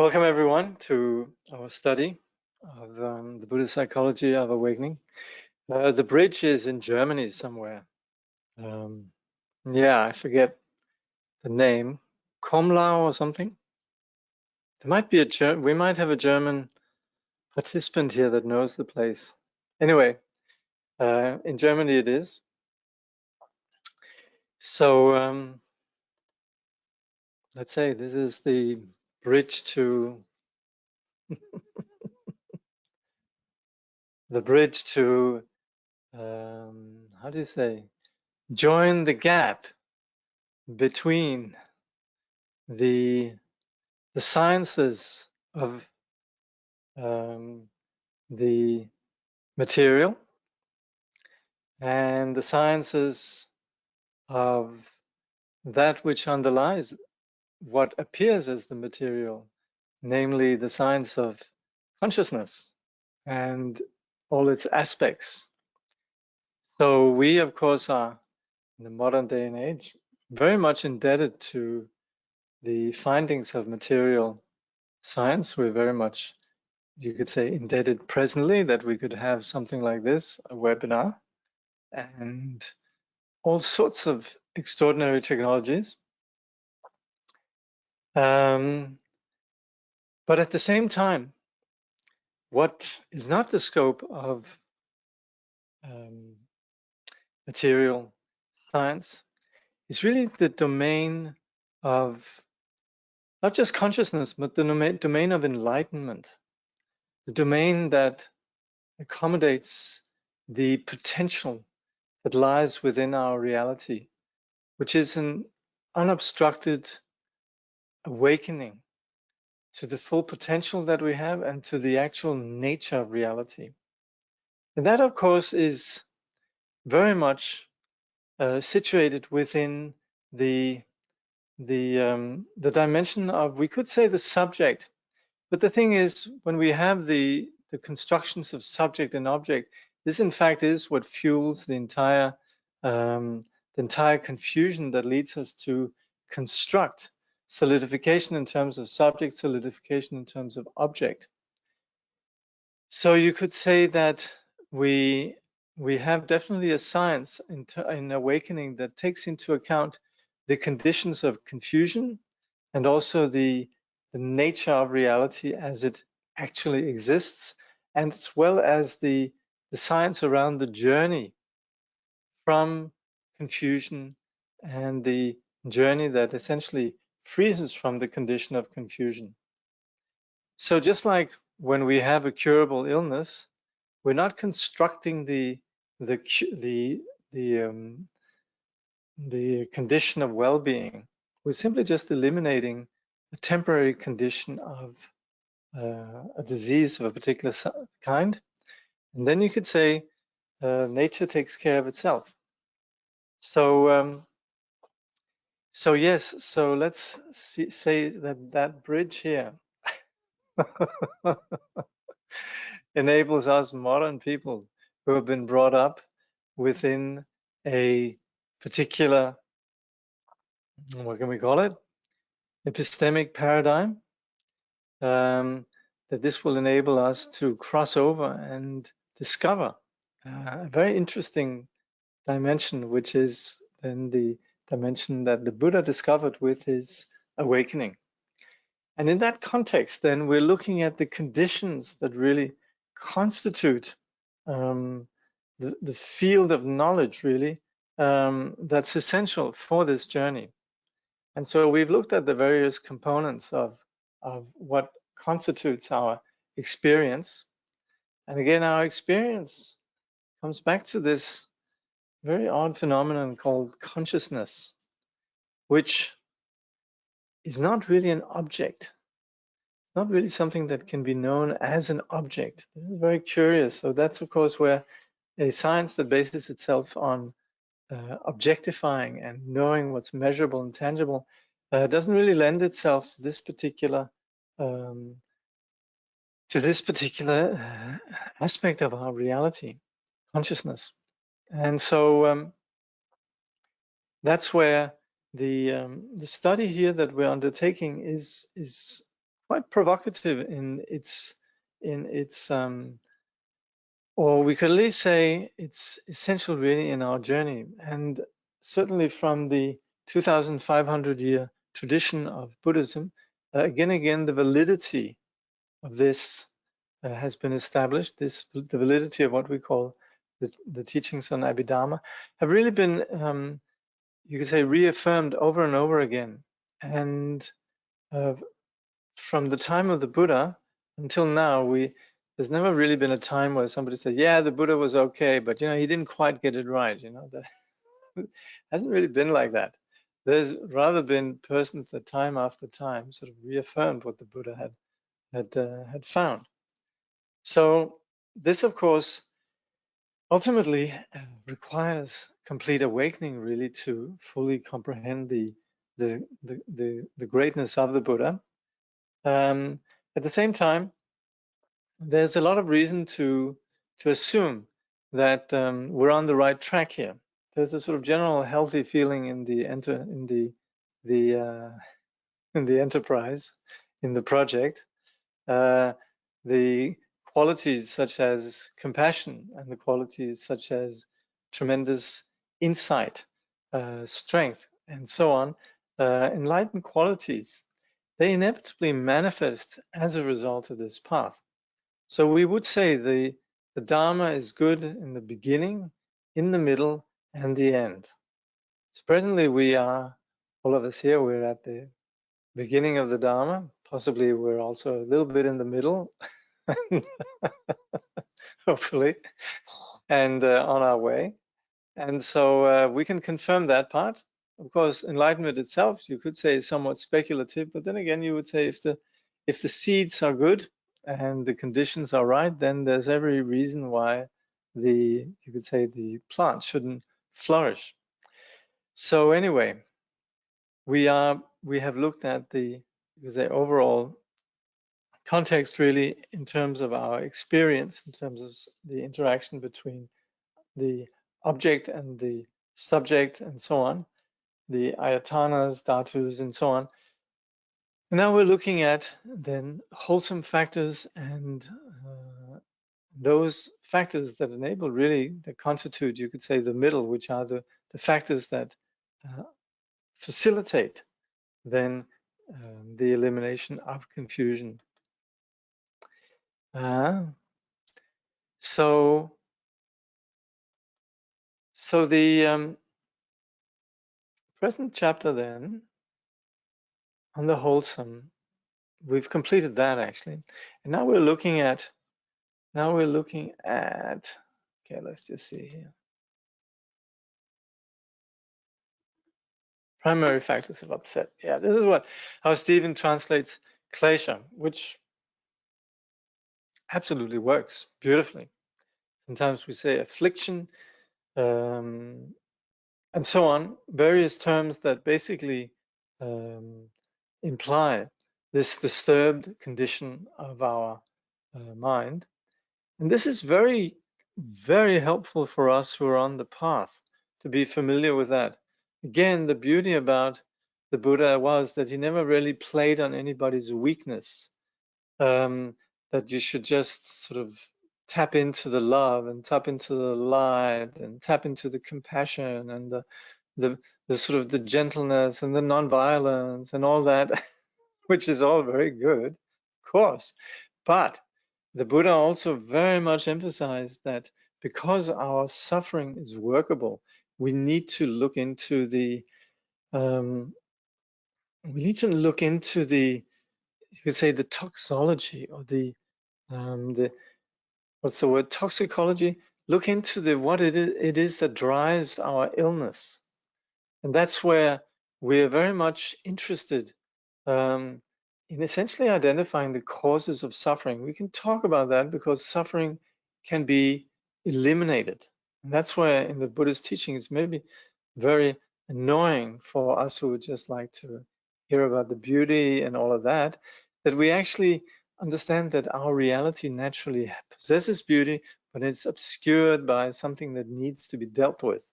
Welcome everyone to our study of the Buddhist psychology of awakening. The bridge is in Germany somewhere. Yeah, I forget the name, Komlau or something. There might be we might have a German participant here that knows the place. Anyway, in Germany it is. So let's say this is the bridge to how do you say, join the gap between the sciences of the material and the sciences of that which underlies what appears as the material, namely the science of consciousness and all its aspects. So we, of course, are in the modern day and age very much indebted to the findings of material science. We're very much, you could say, indebted presently that we could have something like this, a webinar, and all sorts of extraordinary technologies. But at the same time, what is not the scope of material science is really the domain of not just consciousness, but the domain of enlightenment, the domain that accommodates the potential that lies within our reality, which is an unobstructed awakening to the full potential that we have and to the actual nature of reality. And that, of course, is very much situated within the dimension of, we could say, the subject. But the thing is, when we have the constructions of subject and object, this in fact is what fuels the entire confusion that leads us to construct solidification in terms of subject, solidification in terms of object. So you could say that we have definitely a science in awakening that takes into account the conditions of confusion and also the nature of reality as it actually exists, and as well as the science around the journey from confusion and the journey that essentially frees us from the condition of confusion. So just like when we have a curable illness, we're not constructing the condition of well-being. We're simply just eliminating a temporary condition of a disease of a particular kind, and then you could say nature takes care of itself. So yes, so let's say that bridge here enables us modern people who have been brought up within a particular, what can we call it, epistemic paradigm, that this will enable us to cross over and discover a very interesting dimension, which is then the dimension that the Buddha discovered with his awakening. And in that context, then we're looking at the conditions that really constitute the field of knowledge, really, that's essential for this journey. And so we've looked at the various components of what constitutes our experience. And again, our experience comes back to this very odd phenomenon called consciousness, which is not really an object. It's not really something that can be known as an object. This is very curious. So that's, of course, where a science that bases itself on objectifying and knowing what's measurable and tangible doesn't really lend itself to this particular aspect of our reality, consciousness. And so that's where the study here that we're undertaking is quite provocative in its or we could at least say it's essential really in our journey. And certainly from the 2,500-year tradition of Buddhism, again, the validity of this has been established. The validity of what we call the teachings on Abhidharma have really been, you could say, reaffirmed over and over again. And from the time of the Buddha until now, there's never really been a time where somebody said, yeah, the Buddha was okay, but he didn't quite get it right. That hasn't really been like that. There's rather been persons that time after time sort of reaffirmed what the Buddha had found. So this, of course, ultimately requires complete awakening, really, to fully comprehend the greatness of the Buddha. At the same time, there's a lot of reason to assume that we're on the right track here. There's a sort of general healthy feeling in the enterprise, in the project. The qualities such as compassion and the qualities such as tremendous insight, strength, and so on, enlightened qualities, they inevitably manifest as a result of this path. So we would say the Dharma is good in the beginning, in the middle, and the end. So presently we are, all of us here, we're at the beginning of the Dharma. Possibly we're also a little bit in the middle, hopefully, and on our way. And so we can confirm that part. Of course, enlightenment itself, you could say, is somewhat speculative, but then again, you would say if the seeds are good and the conditions are right, then there's every reason why you could say the plant shouldn't flourish. So anyway, we have looked at the overall context really in terms of our experience, in terms of the interaction between the object and the subject and so on, the ayatanas, dhatus, and so on. And now we're looking at then wholesome factors and those factors that enable really, that constitute, you could say, the middle, which are the factors that facilitate then the elimination of confusion. So the present chapter then on the wholesome, we've completed that actually, and now we're looking at okay, let's just see here. Primary factors of upset. Yeah, this is how Steven translates klesha, which absolutely works beautifully. Sometimes we say affliction, and so on, various terms that basically imply this disturbed condition of our mind. And this is very, very helpful for us who are on the path to be familiar with that. Again, the beauty about the Buddha was that he never really played on anybody's weakness, that you should just sort of tap into the love and tap into the light and tap into the compassion and the sort of the gentleness and the non-violence and all that, which is all very good, of course. But the Buddha also very much emphasized that because our suffering is workable, we need to look into the you could say the toxology or the what's the word, toxicology. Look into what it is that drives our illness, and that's where we are very much interested in essentially identifying the causes of suffering. We can talk about that because suffering can be eliminated. And that's where in the Buddhist teaching it's maybe very annoying for us who would just like to hear about the beauty and all of that, that we actually understand that our reality naturally possesses beauty, but it's obscured by something that needs to be dealt with.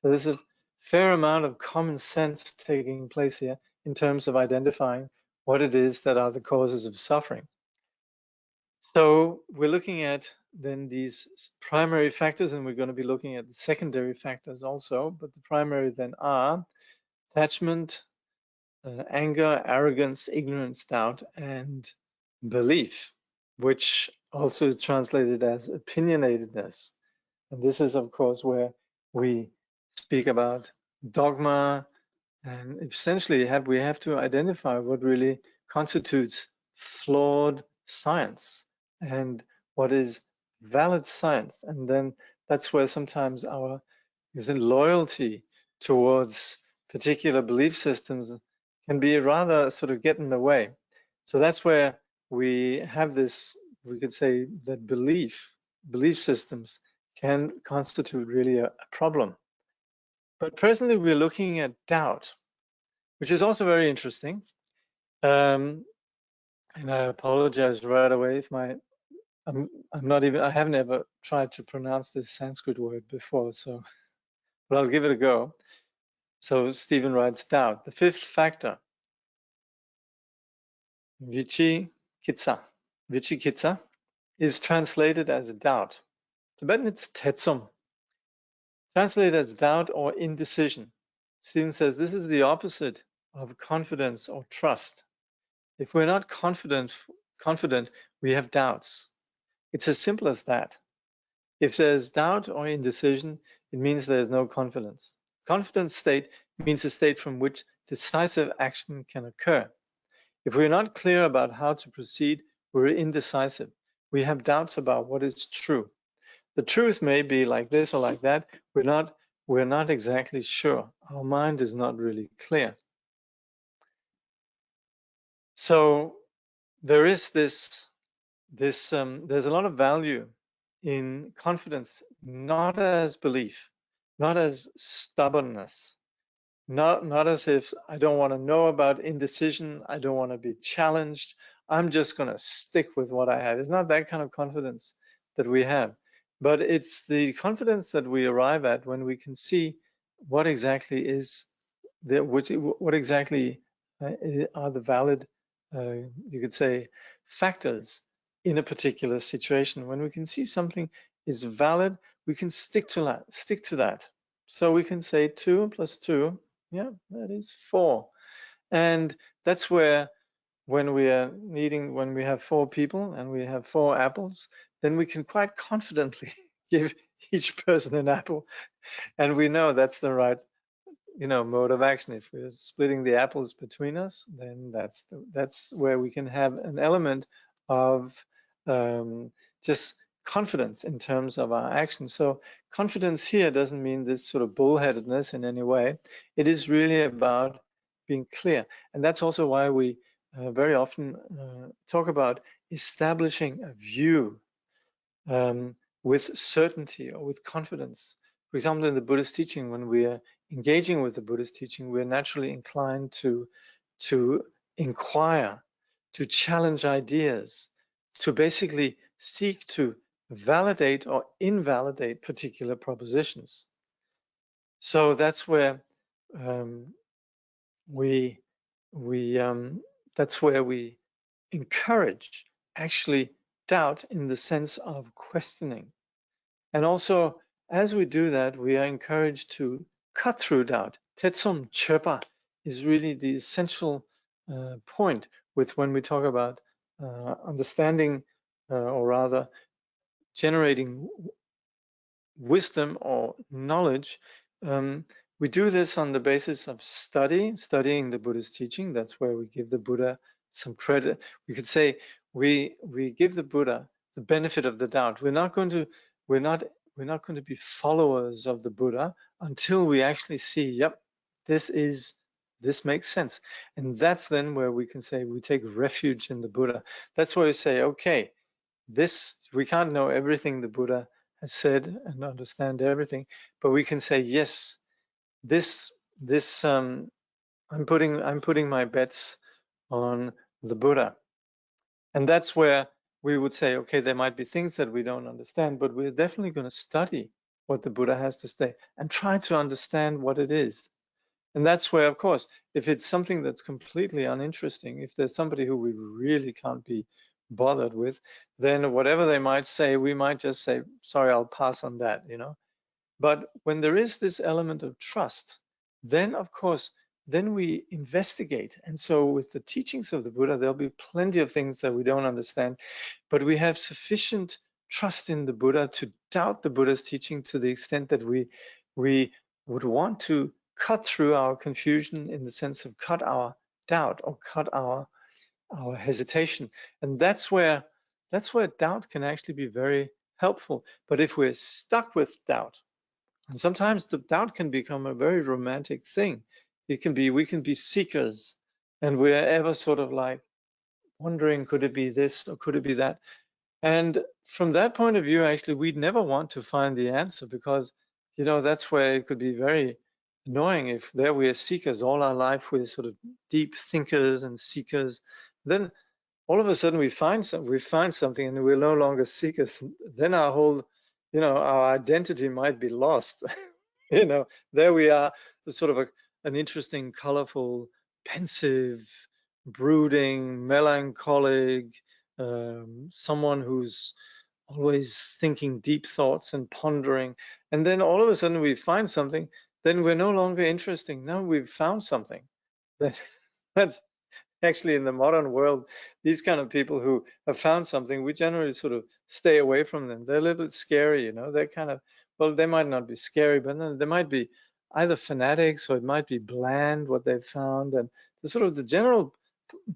So there's a fair amount of common sense taking place here in terms of identifying what it is that are the causes of suffering. So we're looking at then these primary factors, and we're going to be looking at the secondary factors also, but the primary then are attachment, anger, arrogance, ignorance, doubt, and belief, which also is translated as opinionatedness. And this is, of course, where we speak about dogma, and essentially we have to identify what really constitutes flawed science and what is valid science. And then that's where sometimes our loyalty towards particular belief systems can be rather sort of get in the way. So that's where we have this, we could say that belief systems can constitute really a problem. But presently we're looking at doubt, which is also very interesting. And I apologize right away if I'm not even, I haven't ever tried to pronounce this Sanskrit word before, so, but I'll give it a go. So Stephen writes doubt. The fifth factor, vicikitsa. Vicikitsa is translated as doubt. Tibetan it's tetsum. Translated as doubt or indecision. Stephen says this is the opposite of confidence or trust. If we're not confident, we have doubts. It's as simple as that. If there's doubt or indecision, it means there's no confidence. Confident state means a state from which decisive action can occur. If we're not clear about how to proceed, we're indecisive. We have doubts about what is true. The truth may be like this or like that. We're not exactly sure. Our mind is not really clear. So there is there's a lot of value in confidence, not as belief, not as stubbornness, not as if I don't want to know about indecision, I don't want to be challenged, I'm just going to stick with what I have. It's not that kind of confidence that we have, but it's the confidence that we arrive at when we can see what exactly is what exactly are the valid, you could say, factors in a particular situation. When we can see something is valid, we can stick to that. So we can say 2 + 2, yeah, that is 4. And that's where when we have 4 people and we have 4 apples, then we can quite confidently give each person an apple, and we know that's the right mode of action. If we're splitting the apples between us, then that's where we can have an element of just confidence in terms of our action. So confidence here doesn't mean this sort of bullheadedness in any way. It is really about being clear, and that's also why we very often talk about establishing a view with certainty or with confidence. For example, in the Buddhist teaching, when we are engaging with the Buddhist teaching, we're naturally inclined to inquire, to challenge ideas, to basically seek to validate or invalidate particular propositions. So that's where we encourage actually doubt in the sense of questioning. And also, as we do that, we are encouraged to cut through doubt. Tetsum Chöpa is really the essential point with when we talk about understanding, or rather generating wisdom or knowledge. We do this on the basis of studying the Buddhist teaching. That's where we give the Buddha some credit. We could say we give the Buddha the benefit of the doubt. We're not going to be followers of the Buddha until we actually see, yep, this makes sense. And that's then where we can say we take refuge in the Buddha. That's where we say, okay, we can't know everything the Buddha has said and understand everything, but we can say, yes, I'm putting my bets on the Buddha. And that's where we would say, okay, there might be things that we don't understand, but we're definitely going to study what the Buddha has to say and try to understand what it is. And that's where, of course, if it's something that's completely uninteresting, if there's somebody who we really can't be bothered with, then whatever they might say, we might just say, sorry, I'll pass on that, you know. But when there is this element of trust, then of course, then we investigate. And so with the teachings of the Buddha, there'll be plenty of things that we don't understand, but we have sufficient trust in the Buddha to doubt the Buddha's teaching to the extent that we would want to cut through our confusion, in the sense of cut our doubt or cut our hesitation. And that's where doubt can actually be very helpful. But if we're stuck with doubt, and sometimes the doubt can become a very romantic thing. We can be seekers, and we're ever sort of like wondering, could it be this or could it be that? And from that point of view, actually, we'd never want to find the answer, because, you know, that's where it could be very annoying if there we are seekers all our life, we're sort of deep thinkers and seekers. Then all of a sudden we find something and we're no longer seekers. Then our whole, you know, our identity might be lost. You know, there we are, sort of an interesting, colorful, pensive, brooding, melancholic, someone who's always thinking deep thoughts and pondering. And then all of a sudden we find something, then we're no longer interesting. Now we've found something. That's actually, in the modern world, these kind of people who have found something, we generally sort of stay away from them. They're a little bit scary, you know. They're kind of, well, they might not be scary, but then they might be either fanatics, or it might be bland what they've found. And the sort of the general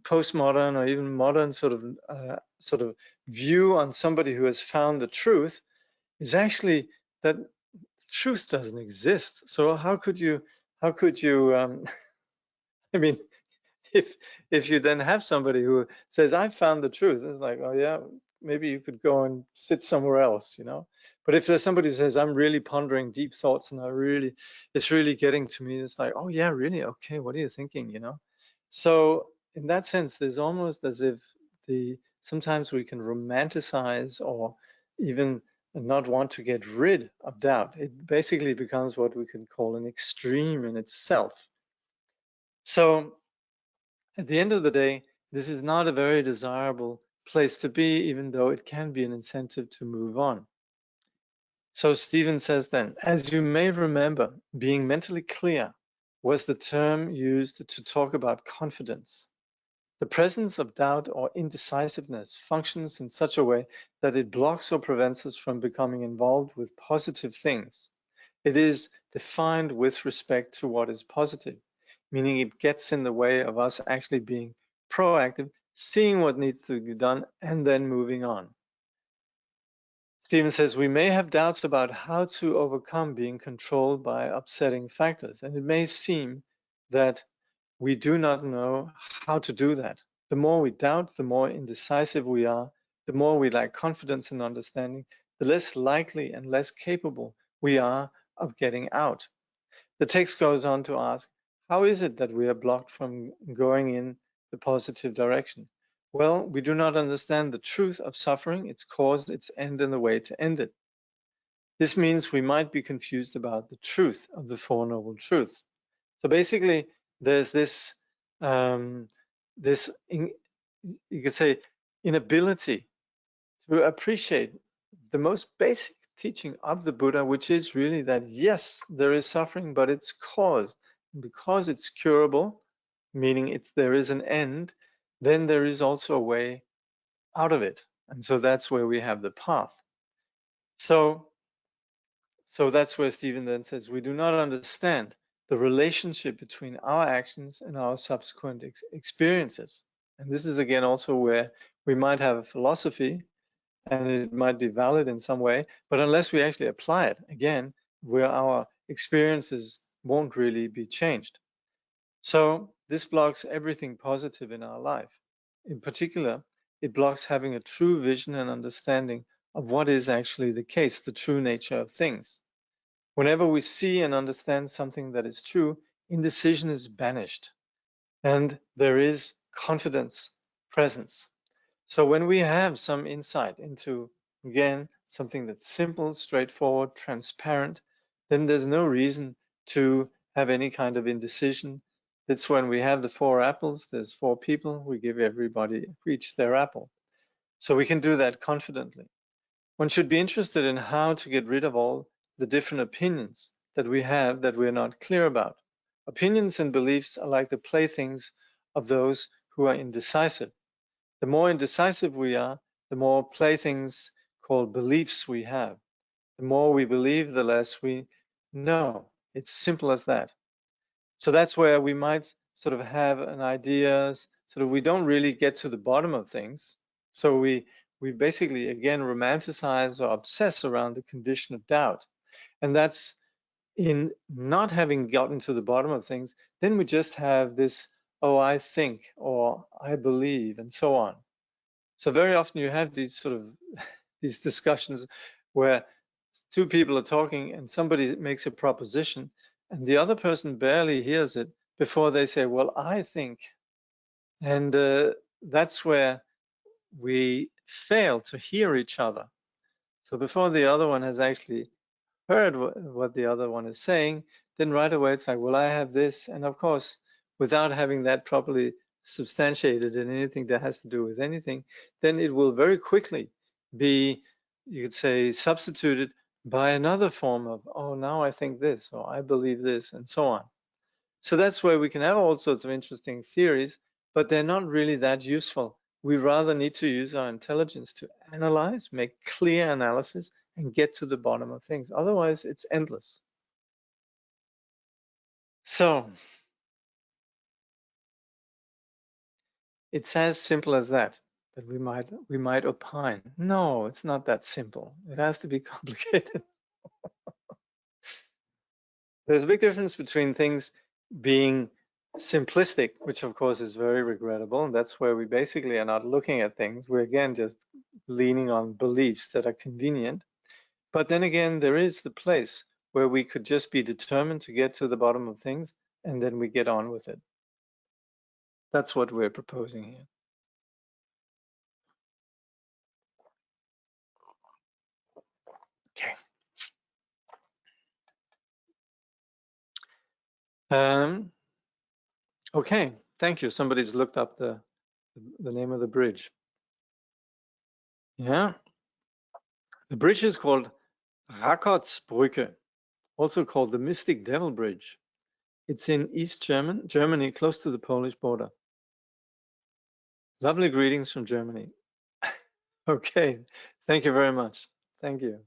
postmodern or even modern sort of view on somebody who has found the truth is actually that truth doesn't exist. So how could you I mean, if you then have somebody who says, I found the truth, it's like, oh yeah, maybe you could go and sit somewhere else, you know. But if there's somebody who says, I'm really pondering deep thoughts and it's really getting to me, it's like, oh yeah, really? Okay, what are you thinking, you know? So in that sense, there's almost as if sometimes we can romanticize or even not want to get rid of doubt. It basically becomes what we can call an extreme in itself. So at the end of the day, this is not a very desirable place to be, even though it can be an incentive to move on. So Steven says then, as you may remember, being mentally clear was the term used to talk about confidence. The presence of doubt or indecisiveness functions in such a way that it blocks or prevents us from becoming involved with positive things. It is defined with respect to what is positive, meaning it gets in the way of us actually being proactive, seeing what needs to be done, and then moving on. Steven says, we may have doubts about how to overcome being controlled by upsetting factors, and it may seem that we do not know how to do that. The more we doubt, the more indecisive we are, the more we lack confidence and understanding, the less likely and less capable we are of getting out. The text goes on to ask, how is it that we are blocked from going in the positive direction? Well, we do not understand the truth of suffering, its cause, its end, and the way to end it. This means we might be confused about the truth of the Four Noble Truths. So basically, there's this, you could say, inability to appreciate the most basic teaching of the Buddha, which is really that, yes, there is suffering, but it's caused. And because it's curable, meaning there is an end, then there is also a way out of it. And so that's where we have the path. So that's where Steven then says, we do not understand the relationship between our actions and our subsequent experiences. And this is again also where we might have a philosophy and it might be valid in some way, but unless we actually apply it, again, where our experiences won't really be changed. So this blocks everything positive in our life. In particular, it blocks having a true vision and understanding of what is actually the case, the true nature of things. Whenever we see and understand something that is true, indecision is banished and there is confidence, presence. So when we have some insight into, again, something that's simple, straightforward, transparent, then there's no reason to have any kind of indecision. It's when we have the 4 apples, there's 4 people, we give everybody each their apple. So we can do that confidently. One should be interested in how to get rid of all the different opinions that we have that we're not clear about. Opinions and beliefs are like the playthings of those who are indecisive. The more indecisive we are, the more playthings called beliefs we have. The more we believe, the less we know. It's simple as that. So that's where we might sort of have an idea, sort of we don't really get to the bottom of things. So we basically, again, romanticize or obsess around the condition of doubt. And that's in not having gotten to the bottom of things, then we just have this, oh, I think, or I believe, and so on. So very often you have these sort of these discussions where 2 people are talking and somebody makes a proposition and the other person barely hears it before they say, well, I think. And that's where we fail to hear each other. So before the other one has actually heard what the other one is saying, then right away it's like, well, I have this. And of course, without having that properly substantiated in anything that has to do with anything, then it will very quickly be, you could say, substituted by another form of, oh, now I think this, or I believe this, and so on. So that's where we can have all sorts of interesting theories, but they're not really that useful. We rather need to use our intelligence to analyze, make clear analysis, and get to the bottom of things. Otherwise, it's endless. So it's as simple as that we might opine. No, it's not that simple. It has to be complicated. There's a big difference between things being simplistic, which of course is very regrettable, and that's where we basically are not looking at things. We're again just leaning on beliefs that are convenient. But then again, there is the place where we could just be determined to get to the bottom of things, and then we get on with it. That's what we're proposing here. Okay. Okay, thank you. Somebody's looked up the name of the bridge. Yeah, the bridge is called Rakotsbrücke, also called the Mystic Devil Bridge. It's in East Germany, close to the Polish border. Lovely greetings from Germany. Okay, thank you very much. Thank you.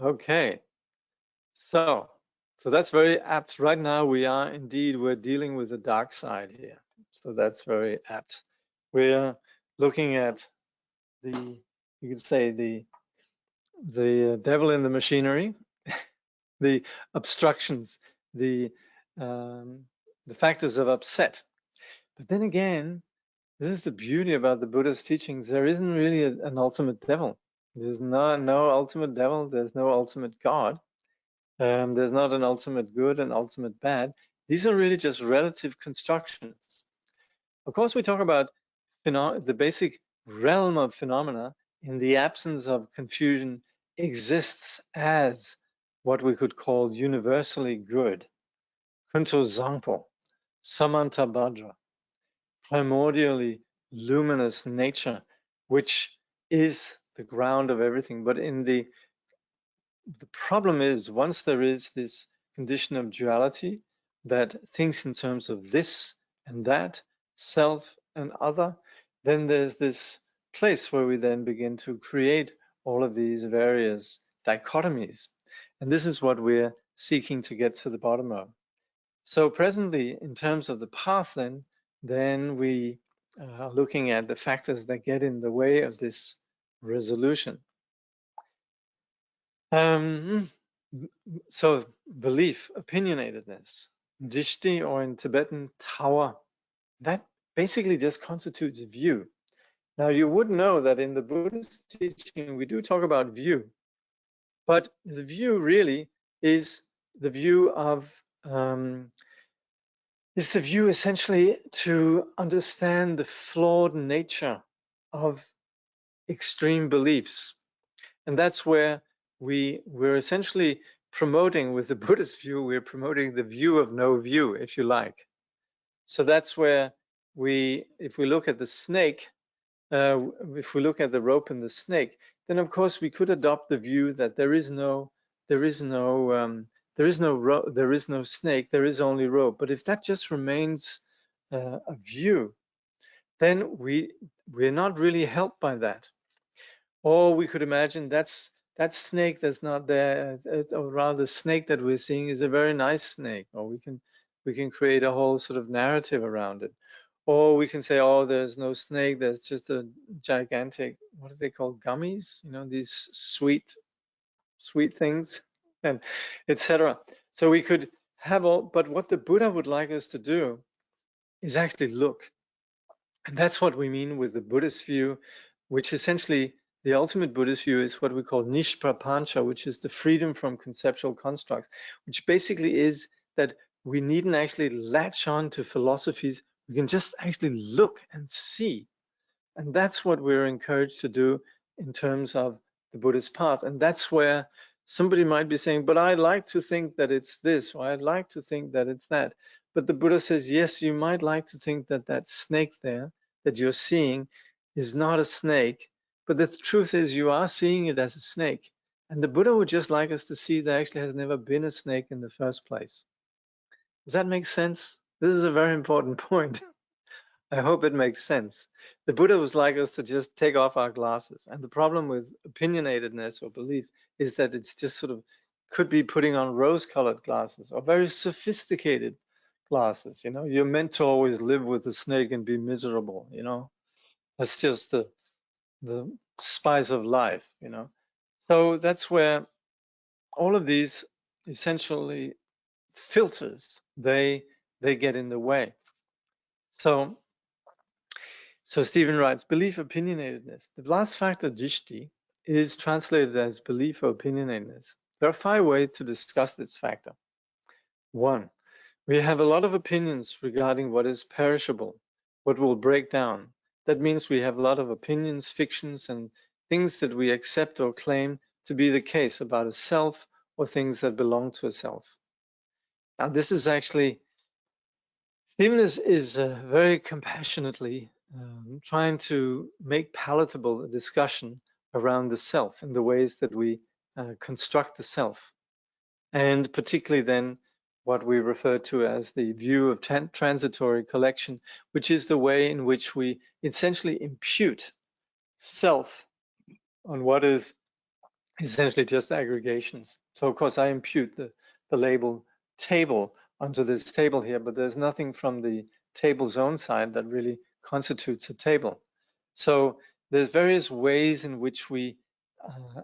Okay, so that's very apt. Right now we're dealing with the dark side here. So that's very apt. We're looking at you could say the devil in the machinery, the obstructions, the factors of upset. But then again, this is the beauty about the Buddha's teachings. There isn't really an ultimate devil. There's no ultimate devil. There's no ultimate God. There's not an ultimate good and ultimate bad. These are really just relative constructions. Of course, we talk about the basic realm of phenomena in the absence of confusion exists as what we could call universally good, Kunto Zangpo, Samantabhadra, primordially luminous nature, which is the ground of everything. But the problem is, once there is this condition of duality that thinks in terms of this and that, self and other, then there's this place where we then begin to create all of these various dichotomies. And this is what we're seeking to get to the bottom of. So presently, in terms of the path, then we are looking at the factors that get in the way of this resolution. So belief, opinionatedness, dishti, or in Tibetan, tawa, that basically just constitutes view. Now you would know that in the Buddhist teaching, we do talk about view, but the view really is the view of essentially to understand the flawed nature of extreme beliefs. And that's where we're essentially promoting, with the Buddhist view, we're promoting the view of no view, if you like. So that's where if we look at the snake, if we look at the rope and the snake, then of course we could adopt the view that there is no snake, there is only rope. But if that just remains a view, then we're not really helped by that. Or we could imagine that snake that's not there, or rather the snake that we're seeing is a very nice snake, or we can create a whole sort of narrative around it. Or we can say, oh, there's no snake, there's just a gigantic, what do they call, gummies? You know, these sweet things, and etc. So we could have all, but what the Buddha would like us to do is actually look. And that's what we mean with the Buddhist view, which essentially the ultimate Buddhist view is what we call nishprapancha, which is the freedom from conceptual constructs, which basically is that we needn't actually latch on to philosophies. We can just actually look and see. And that's what we're encouraged to do in terms of the Buddhist path. And that's where somebody might be saying, but I like to think that it's this, or I'd like to think that it's that. But the Buddha says, yes, you might like to think that that snake there that you're seeing is not a snake, but the truth is you are seeing it as a snake. And the Buddha would just like us to see there actually has never been a snake in the first place. Does that make sense? This is a very important point. I hope it makes sense. The Buddha was like us to just take off our glasses. And the problem with opinionatedness or belief is that it's just sort of could be putting on rose-colored glasses or very sophisticated glasses. You know, you're meant to always live with the snake and be miserable. You know, that's just the spice of life. You know, so that's where all of these essentially filters they get in the way. So Stephen writes, belief opinionatedness. The last factor, drishti, is translated as belief or opinionatedness. There are 5 ways to discuss this factor. 1, we have a lot of opinions regarding what is perishable, what will break down. That means we have a lot of opinions, fictions, and things that we accept or claim to be the case about a self or things that belong to a self. Now, this is actually, Stephen is very compassionately trying to make palatable a discussion around the self and the ways that we construct the self, and particularly then what we refer to as the view of transitory collection, which is the way in which we essentially impute self on what is essentially just aggregations. So of course I impute the label table onto this table here, but there's nothing from the table's own side that really constitutes a table. So there's various ways in which we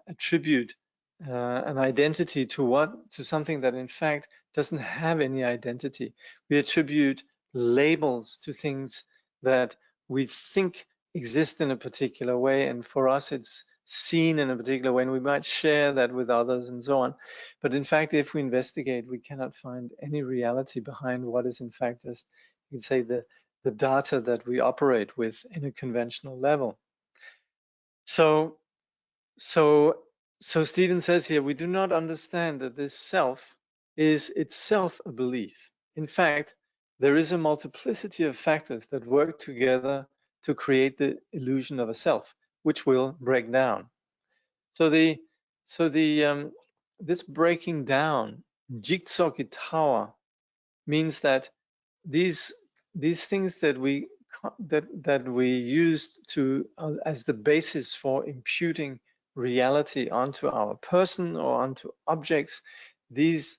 attribute an identity to something that in fact doesn't have any identity. We attribute labels to things that we think exist in a particular way, and for us it's seen in a particular way, and we might share that with others and so on. But in fact, if we investigate, we cannot find any reality behind what is in fact just, you can say, the data that we operate with in a conventional level. So Stephen says here, we do not understand that this self is itself a belief. In fact, there is a multiplicity of factors that work together to create the illusion of a self, which will break down. So this breaking down, jigsokitawa, means that these things that we used to as the basis for imputing reality onto our person or onto objects, these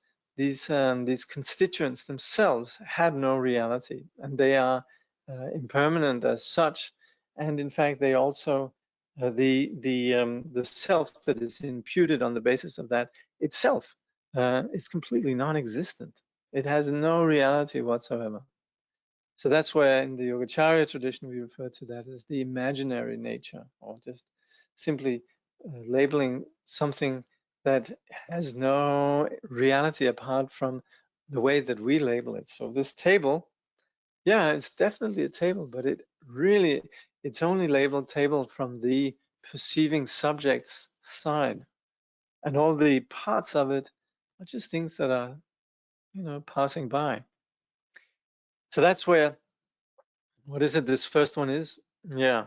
constituents themselves had no reality, and they are impermanent as such. And in fact, they also the self that is imputed on the basis of that itself is completely non-existent. It has no reality whatsoever. So that's where in the Yogacarya tradition we refer to that as the imaginary nature, or just simply labeling something that has no reality apart from the way that we label it. So this table, yeah, it's definitely a table, but it's only labeled table from the perceiving subject's side. And all the parts of it are just things that are, passing by. So that's where, what is it? This first one is, yeah,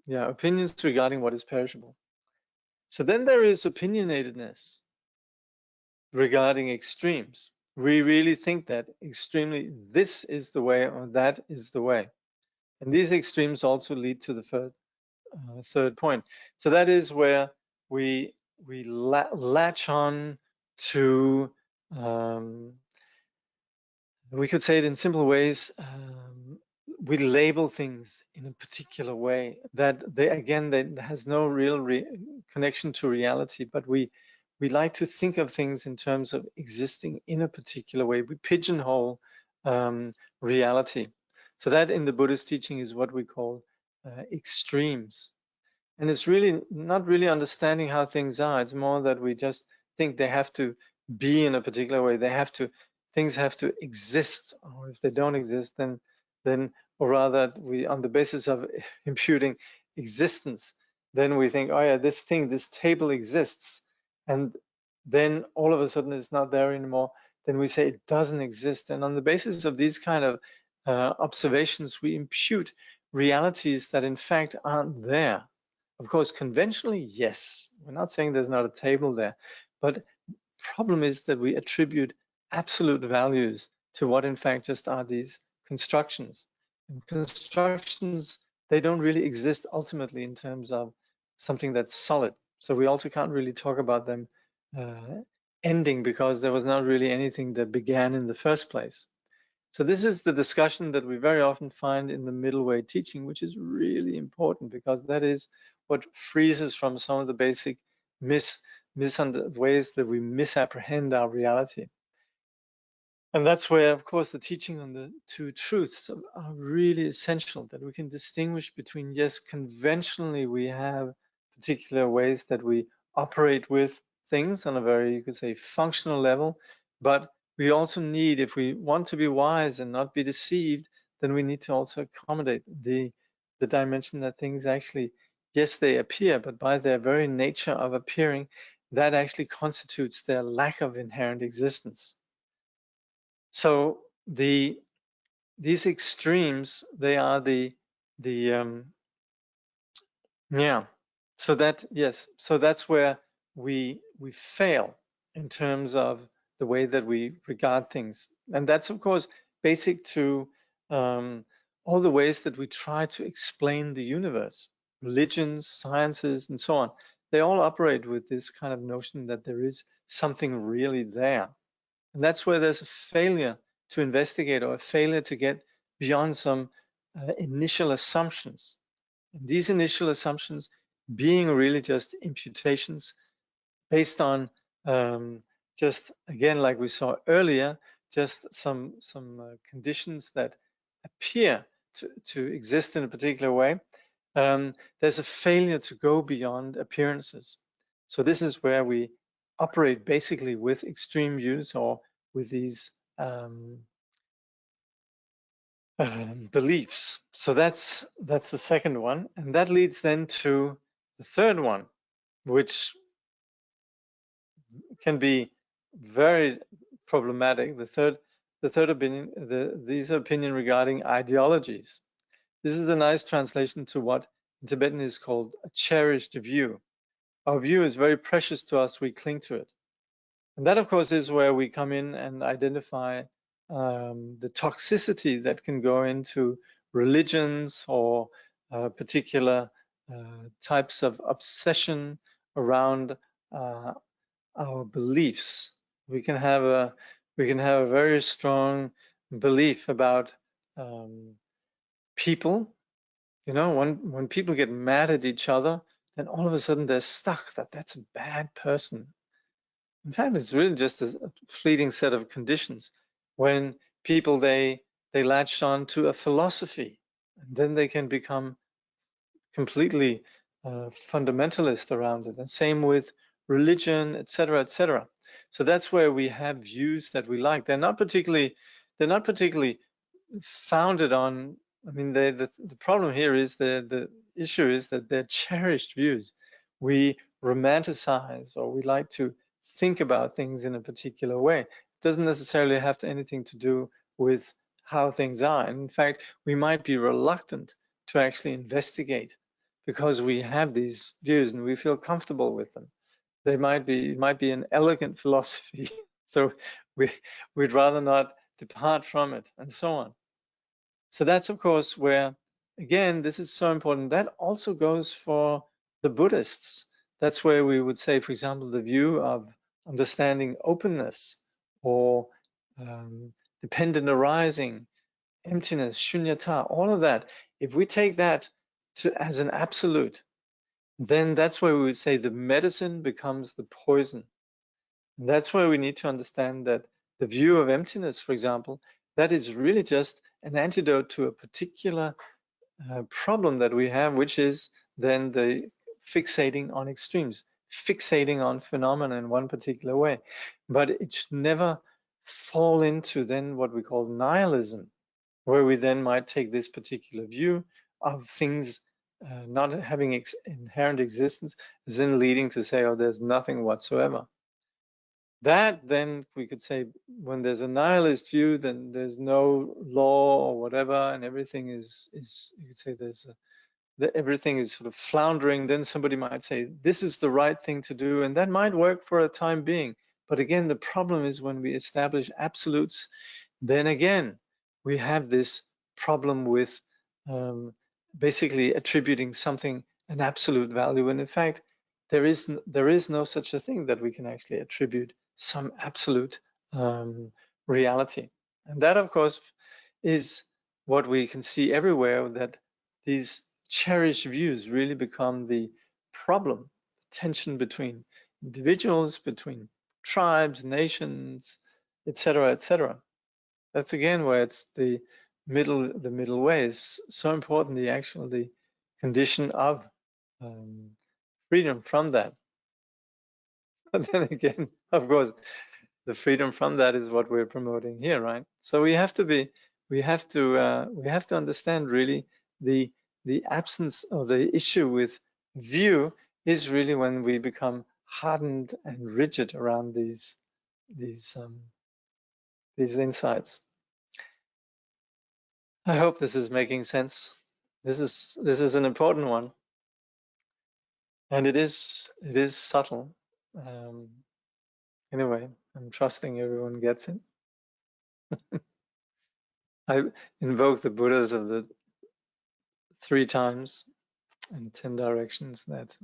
opinions regarding what is perishable. So then there is opinionatedness regarding extremes. We really think that extremely, this is the way or that is the way. And these extremes also lead to the third point. So that is where we latch on to, we could say it in simple ways, we label things in a particular way that that has no real connection to reality, but we like to think of things in terms of existing in a particular way. We pigeonhole reality. So that in the Buddhist teaching is what we call extremes. And it's really not really understanding how things are. It's more that we just think they have to be in a particular way. Things have to exist, or if they don't exist, or rather we, on the basis of imputing existence, then we think, oh yeah, this table exists. And then all of a sudden it's not there anymore. Then we say it doesn't exist. And on the basis of these kind of observations, we impute realities that in fact aren't there. Of course, conventionally, yes. We're not saying there's not a table there, but problem is that we attribute absolute values to what in fact just are these constructions. And constructions, they don't really exist ultimately in terms of something that's solid. So we also can't really talk about them ending, because there was not really anything that began in the first place. So this is the discussion that we very often find in the middle way teaching, which is really important, because that is what frees us from some of the basic ways that we misapprehend our reality. And that's where, of course, the teaching on the two truths are really essential, that we can distinguish between, yes, conventionally we have particular ways that we operate with things on a very, you could say, functional level, but we also need, if we want to be wise and not be deceived, then we need to also accommodate the dimension that things actually, yes, they appear, but by their very nature of appearing, that actually constitutes their lack of inherent existence. So these extremes, they are yeah. So that's where we fail in terms of the way that we regard things, and that's of course basic to all the ways that we try to explain the universe, religions, sciences, and so on. They all operate with this kind of notion that there is something really there. And that's where there's a failure to investigate, or a failure to get beyond some initial assumptions. And these initial assumptions being really just imputations based on just, again, like we saw earlier, just some conditions that appear to exist in a particular way. There's a failure to go beyond appearances. So this is where we operate basically with extreme views, or with these beliefs. So that's the second one, and that leads then to the third one, which can be very problematic. The third opinion, these opinion regarding ideologies. This is a nice translation to what in Tibetan is called a cherished view. Our view is very precious to us, we cling to it. And that, of course, is where we come in and identify the toxicity that can go into religions, or particular types of obsession around our beliefs. We can have a very strong belief about people. You know, when people get mad at each other, then all of a sudden they're stuck that that's a bad person. In fact, it's really just a fleeting set of conditions. When people they latch on to a philosophy, and then they can become completely fundamentalist around it. And same with religion, etc., etc. So that's where we have views that we like. They're not particularly founded on. I mean, the problem here is the issue is that they're cherished views. We romanticize, or we like to think about things in a particular way. It doesn't necessarily have anything to do with how things are. And in fact, we might be reluctant to actually investigate because we have these views and we feel comfortable with them. It might be an elegant philosophy, so we'd rather not depart from it, and so on. So that's, of course, where, again, this is so important. That also goes for the Buddhists. That's where we would say, for example, the view of understanding openness or dependent arising, emptiness, shunyata, all of that. If we take that as an absolute, then that's where we would say the medicine becomes the poison. And that's where we need to understand that the view of emptiness, for example, that is really just an antidote to a particular problem that we have, which is then the fixating on extremes, fixating on phenomena in one particular way. But it should never fall into then what we call nihilism, where we then might take this particular view of things not having inherent existence, as then leading to say, oh, there's nothing whatsoever. That then we could say, when there's a nihilist view, then there's no law or whatever, and everything is you could say everything is sort of floundering. Then somebody might say, this is the right thing to do, and that might work for a time being. But again, the problem is when we establish absolutes, then again, we have this problem with basically attributing something an absolute value. And in fact, there is no such a thing that we can actually attribute some absolute reality. And that, of course, is what we can see everywhere, that these cherished views really become the problem, tension between individuals, between tribes, nations, etc., etc. That's again where it's the middle way is so important, the condition of freedom from that. And then again, of course, the freedom from that is what we're promoting here, right? So we have to understand really the absence of the issue with view is really when we become hardened and rigid around these insights. I hope this is making sense. This is an important one, and it is subtle. Anyway, I'm trusting everyone gets it. I invoke the Buddhas of the 3 times in 10 directions, that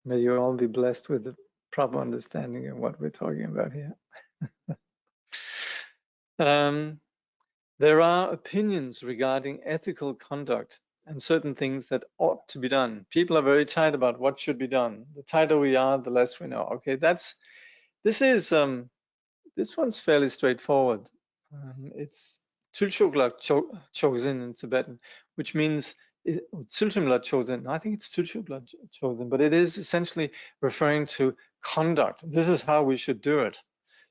may you all be blessed with the proper understanding of what we're talking about here. There are opinions regarding ethical conduct and certain things that ought to be done. People are very tight about what should be done. The tighter we are, the less we know. Okay, this one's fairly straightforward. It's Tulchokla Chosen in Tibetan, which means Tsultumla Chosen. I think it's Tulchokla Chosen, but it is essentially referring to conduct. This is how we should do it.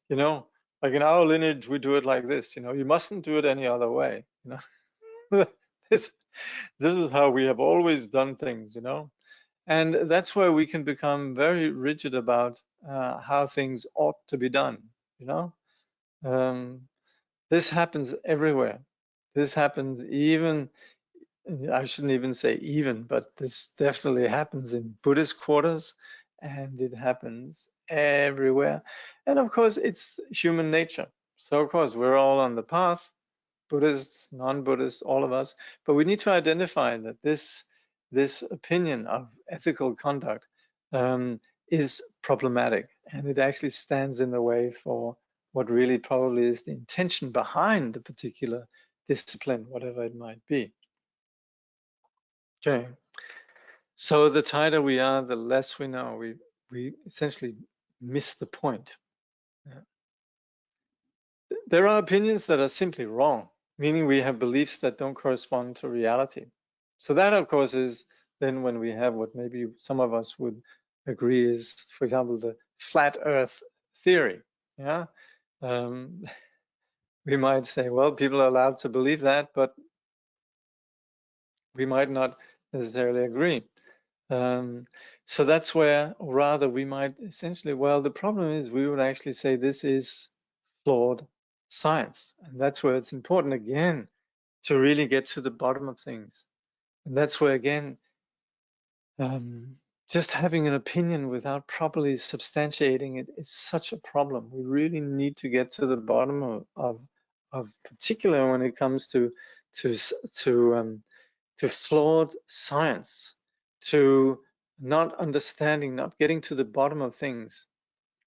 You know, like in our lineage, we do it like this. You know, you mustn't do it any other way. You know, this is how we have always done things. You know, and that's where we can become very rigid about how things ought to be done. You know, this happens everywhere. This happens even, I shouldn't even say even, but this definitely happens in Buddhist quarters, and it happens everywhere. And of course, it's human nature. So of course, we're all on the path, Buddhists, non-Buddhists, all of us, but we need to identify that this opinion of ethical conduct is problematic, and it actually stands in the way for what really probably is the intention behind the particular discipline, whatever it might be. Okay, so the tighter we are, the less we know. We essentially miss the point. Yeah. There are opinions that are simply wrong, meaning we have beliefs that don't correspond to reality. So that, of course, is then when we have what maybe some of us would agree is, for example, the flat Earth theory. Yeah, we might say, well, people are allowed to believe that, but we might not necessarily agree. So that's where, or rather, we might essentially, well, the problem is we would actually say this is flawed science. And that's where it's important, again, to really get to the bottom of things. And that's where, again, just having an opinion without properly substantiating it is such a problem. We really need to get to the bottom of particularly when it comes to flawed science, to not understanding, not getting to the bottom of things.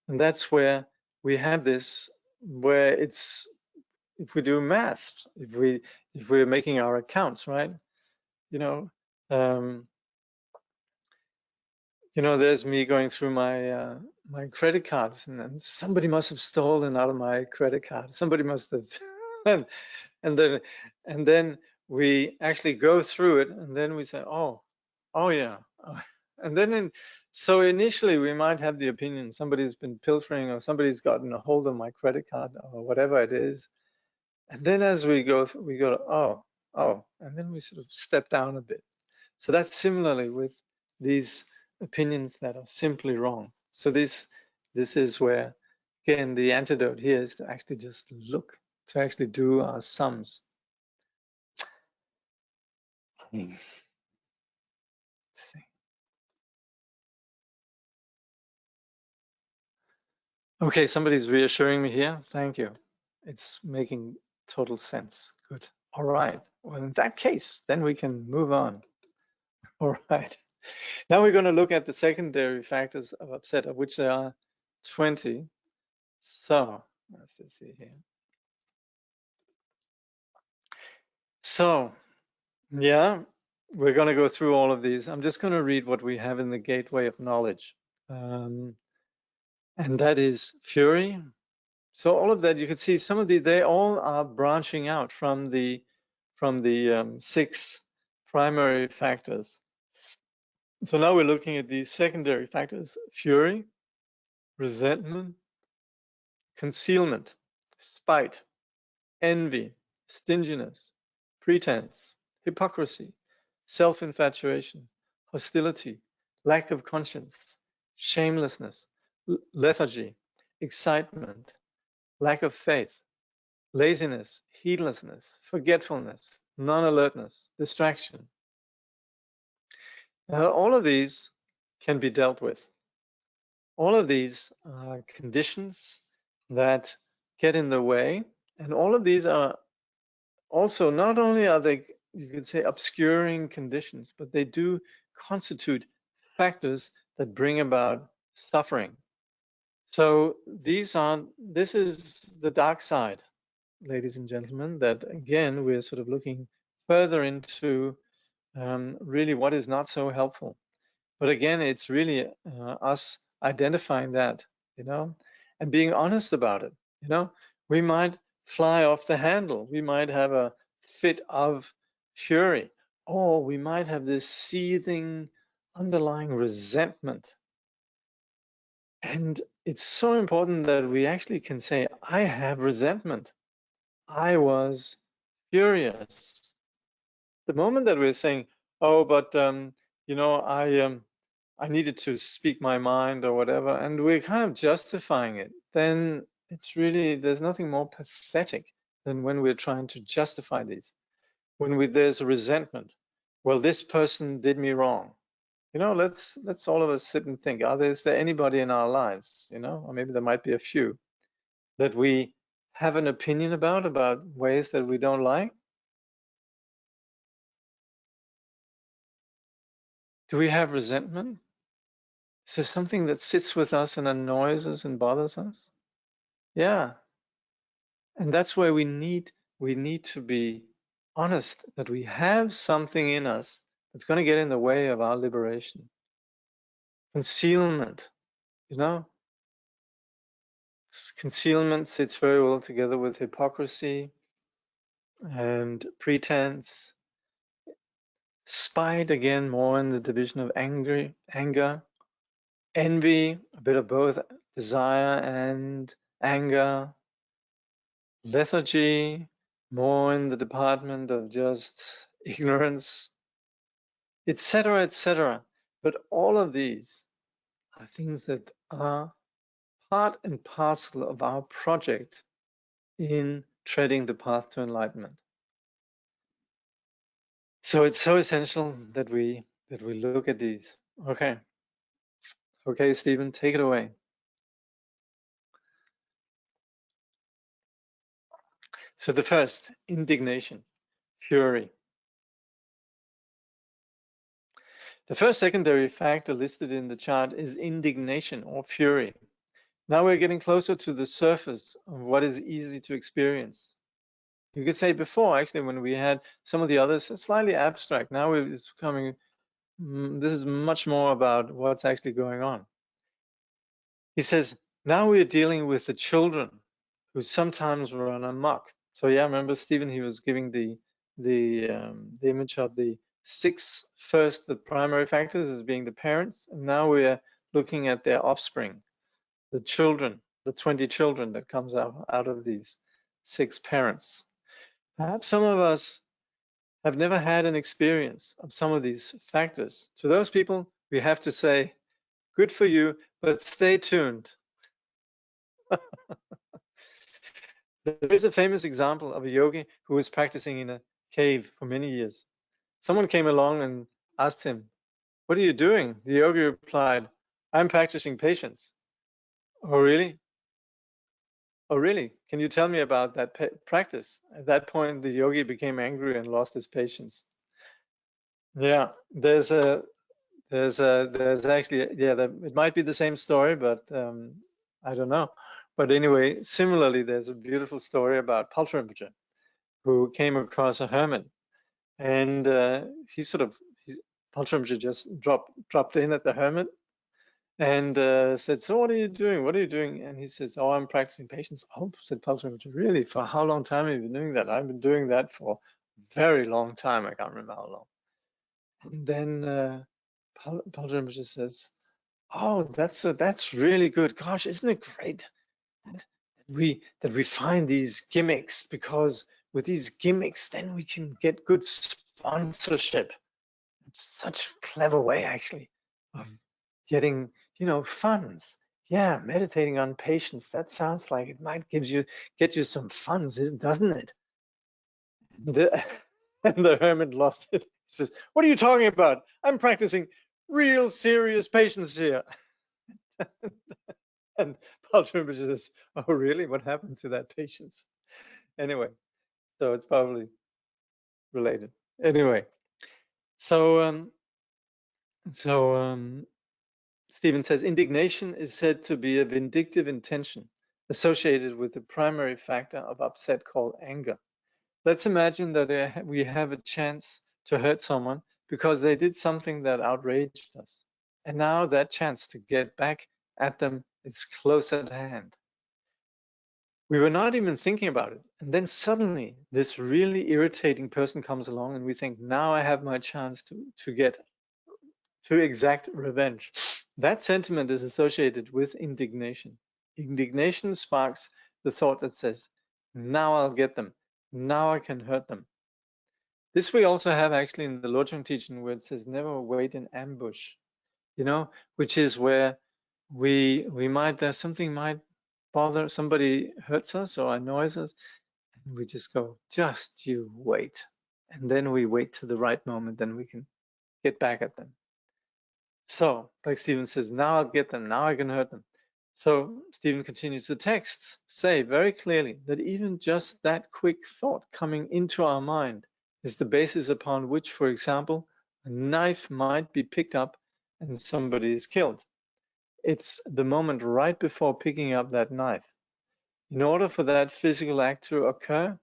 And that's where we have this, where it's, if we do math, if we're making our accounts, right? There's me going through my my credit cards, and then somebody must have stolen out of my credit card. Somebody must have, and then we actually go through it, and then we say, oh yeah, and then so initially we might have the opinion somebody's been pilfering, or somebody's gotten a hold of my credit card, or whatever it is, and then as we go through, we go, oh, and then we sort of step down a bit. So that's similarly with these opinions that are simply wrong. So this is where, again, the antidote here is to actually just look, to actually do our sums. Okay, somebody's reassuring me here. Thank you. It's making total sense. Good. All right. Well, in that case, then we can move on. All right. Now we're going to look at the secondary factors of upset, of which there are 20. So let's see here. So yeah, we're going to go through all of these. I'm just going to read what we have in the gateway of knowledge. And that is fury. So all of that, you can see some of they all are branching out from the 6 primary factors. So now we're looking at these secondary factors: fury, resentment, concealment, spite, envy, stinginess, pretense, hypocrisy, self-infatuation, hostility, lack of conscience, shamelessness, lethargy, excitement, lack of faith, laziness, heedlessness, forgetfulness, non-alertness, distraction. All of these can be dealt with. All of these are conditions that get in the way, and all of these are also, not only are they, you could say, obscuring conditions, but they do constitute factors that bring about suffering. So this is the dark side, ladies and gentlemen, that again, we're sort of looking further into really what is not so helpful. But again, it's really us identifying that, and being honest about it. We might fly off the handle. We might have a fit of fury, or we might have this seething underlying resentment. And it's so important that we actually can say, I have resentment. I was furious. The moment that we're saying, oh, but I needed to speak my mind or whatever, and we're kind of justifying it, then it's really, there's nothing more pathetic than when we're trying to justify these. When there's a resentment, well, this person did me wrong. Let's all of us sit and think, is there anybody in our lives, or maybe there might be a few, that we have an opinion about ways that we don't like? Do we have resentment? Is there something that sits with us and annoys us and bothers us? Yeah. And that's where we need to be honest that we have something in us that's going to get in the way of our liberation. Concealment, concealment sits very well together with hypocrisy and pretense. Spite, again, more in the division of anger. Envy, a bit of both desire and anger. Lethargy, more in the department of just ignorance, etc., etc. But all of these are things that are part and parcel of our project in treading the path to enlightenment. So it's so essential that we look at these. Okay, Stephen, take it away. So the first, indignation, fury. The first secondary factor listed in the chart is indignation or fury. Now we're getting closer to the surface of what is easy to experience. You could say before, actually, when we had some of the others, it's slightly abstract. Now it's coming, this is much more about what's actually going on. He says, now we're dealing with the children who sometimes run amok. So yeah, remember Stephen, he was giving the image of the six first, the primary factors as being the parents, and now we're looking at their offspring, the children, the 20 children that comes out of these six parents. Perhaps some of us have never had an experience of some of these factors. To those people, we have to say, good for you, but stay tuned. There is a famous example of a yogi who was practicing in a cave for many years. Someone came along and asked him, "What are you doing?" The yogi replied, "I'm practicing patience." "Oh, really? Oh, really? Can you tell me about that practice?" At that point, the yogi became angry and lost his patience. Yeah, there's actually, yeah, it might be the same story, but I don't know. But anyway, similarly, there's a beautiful story about Paltra Rinpoche, who came across a hermit, and Paltra Rinpoche just dropped in at the hermit and said, "So what are you doing? What are you doing?" And he says, "Oh, I'm practicing patience." "Oh," said Paltra Rinpoche, "really? For how long time have you been doing that?" "I've been doing that for a very long time. I can't remember how long." And then Paltra Rinpoche says, "Oh, that's really good. Gosh, isn't it great that we find these gimmicks, because with these gimmicks, then we can get good sponsorship." It's such a clever way, actually, of getting, funds. Yeah, meditating on patience. That sounds like it might get you some funds, doesn't it? The, and the hermit lost it. He says, "What are you talking about? I'm practicing real serious patience here." And Paltroom says, "Oh, really? What happened to that patience?" Anyway, so it's probably related. Anyway, so Stephen says, indignation is said to be a vindictive intention associated with the primary factor of upset called anger. Let's imagine that we have a chance to hurt someone because they did something that outraged us. And now that chance to get back at them is close at hand. We were not even thinking about it. And then suddenly this really irritating person comes along and we think, now I have my chance to exact revenge. That sentiment is associated with indignation. Indignation sparks the thought that says, now I'll get them. Now I can hurt them. This we also have actually in the Lojong teaching, where it says never wait in ambush, which is where something might bother, somebody hurts us or annoys us, and we just go, just you wait. And then we wait to the right moment, then we can get back at them. So, like Stephen says, now I'll get them, now I can hurt them. So Stephen continues, the texts say very clearly that even just that quick thought coming into our mind is the basis upon which, for example, a knife might be picked up and somebody is killed. It's the moment right before picking up that knife. In order for that physical act to occur,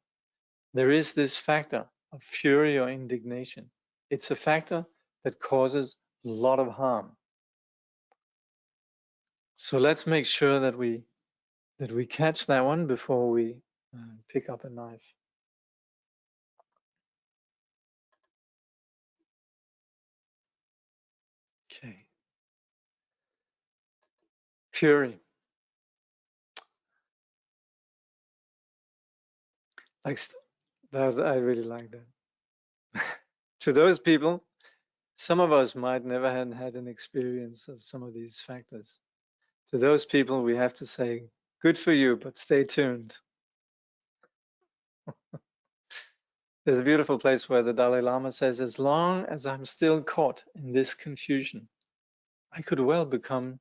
there is this factor of fury or indignation. It's a factor that causes a lot of harm. So let's make sure that we catch that one before we pick up a knife. Okay. Fury. Like that, I really like that. To those people Some of us might never have had an experience of some of these factors. To those people, we have to say, good for you, but stay tuned. There's a beautiful place where the Dalai Lama says, as long as I'm still caught in this confusion, I could well become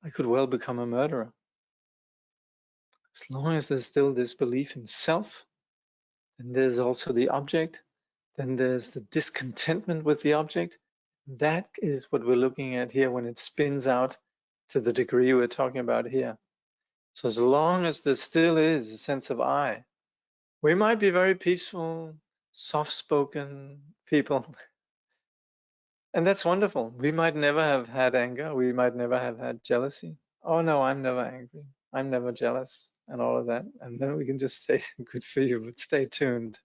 a murderer. As long as there's still this belief in self, then there's also the object, then there's the discontentment with the object. That is what we're looking at here when it spins out to the degree we're talking about here. So as long as there still is a sense of I, we might be very peaceful, soft-spoken people. And that's wonderful. We might never have had anger. We might never have had jealousy. Oh no, I'm never angry. I'm never jealous and all of that. And then we can just say, good for you, but stay tuned.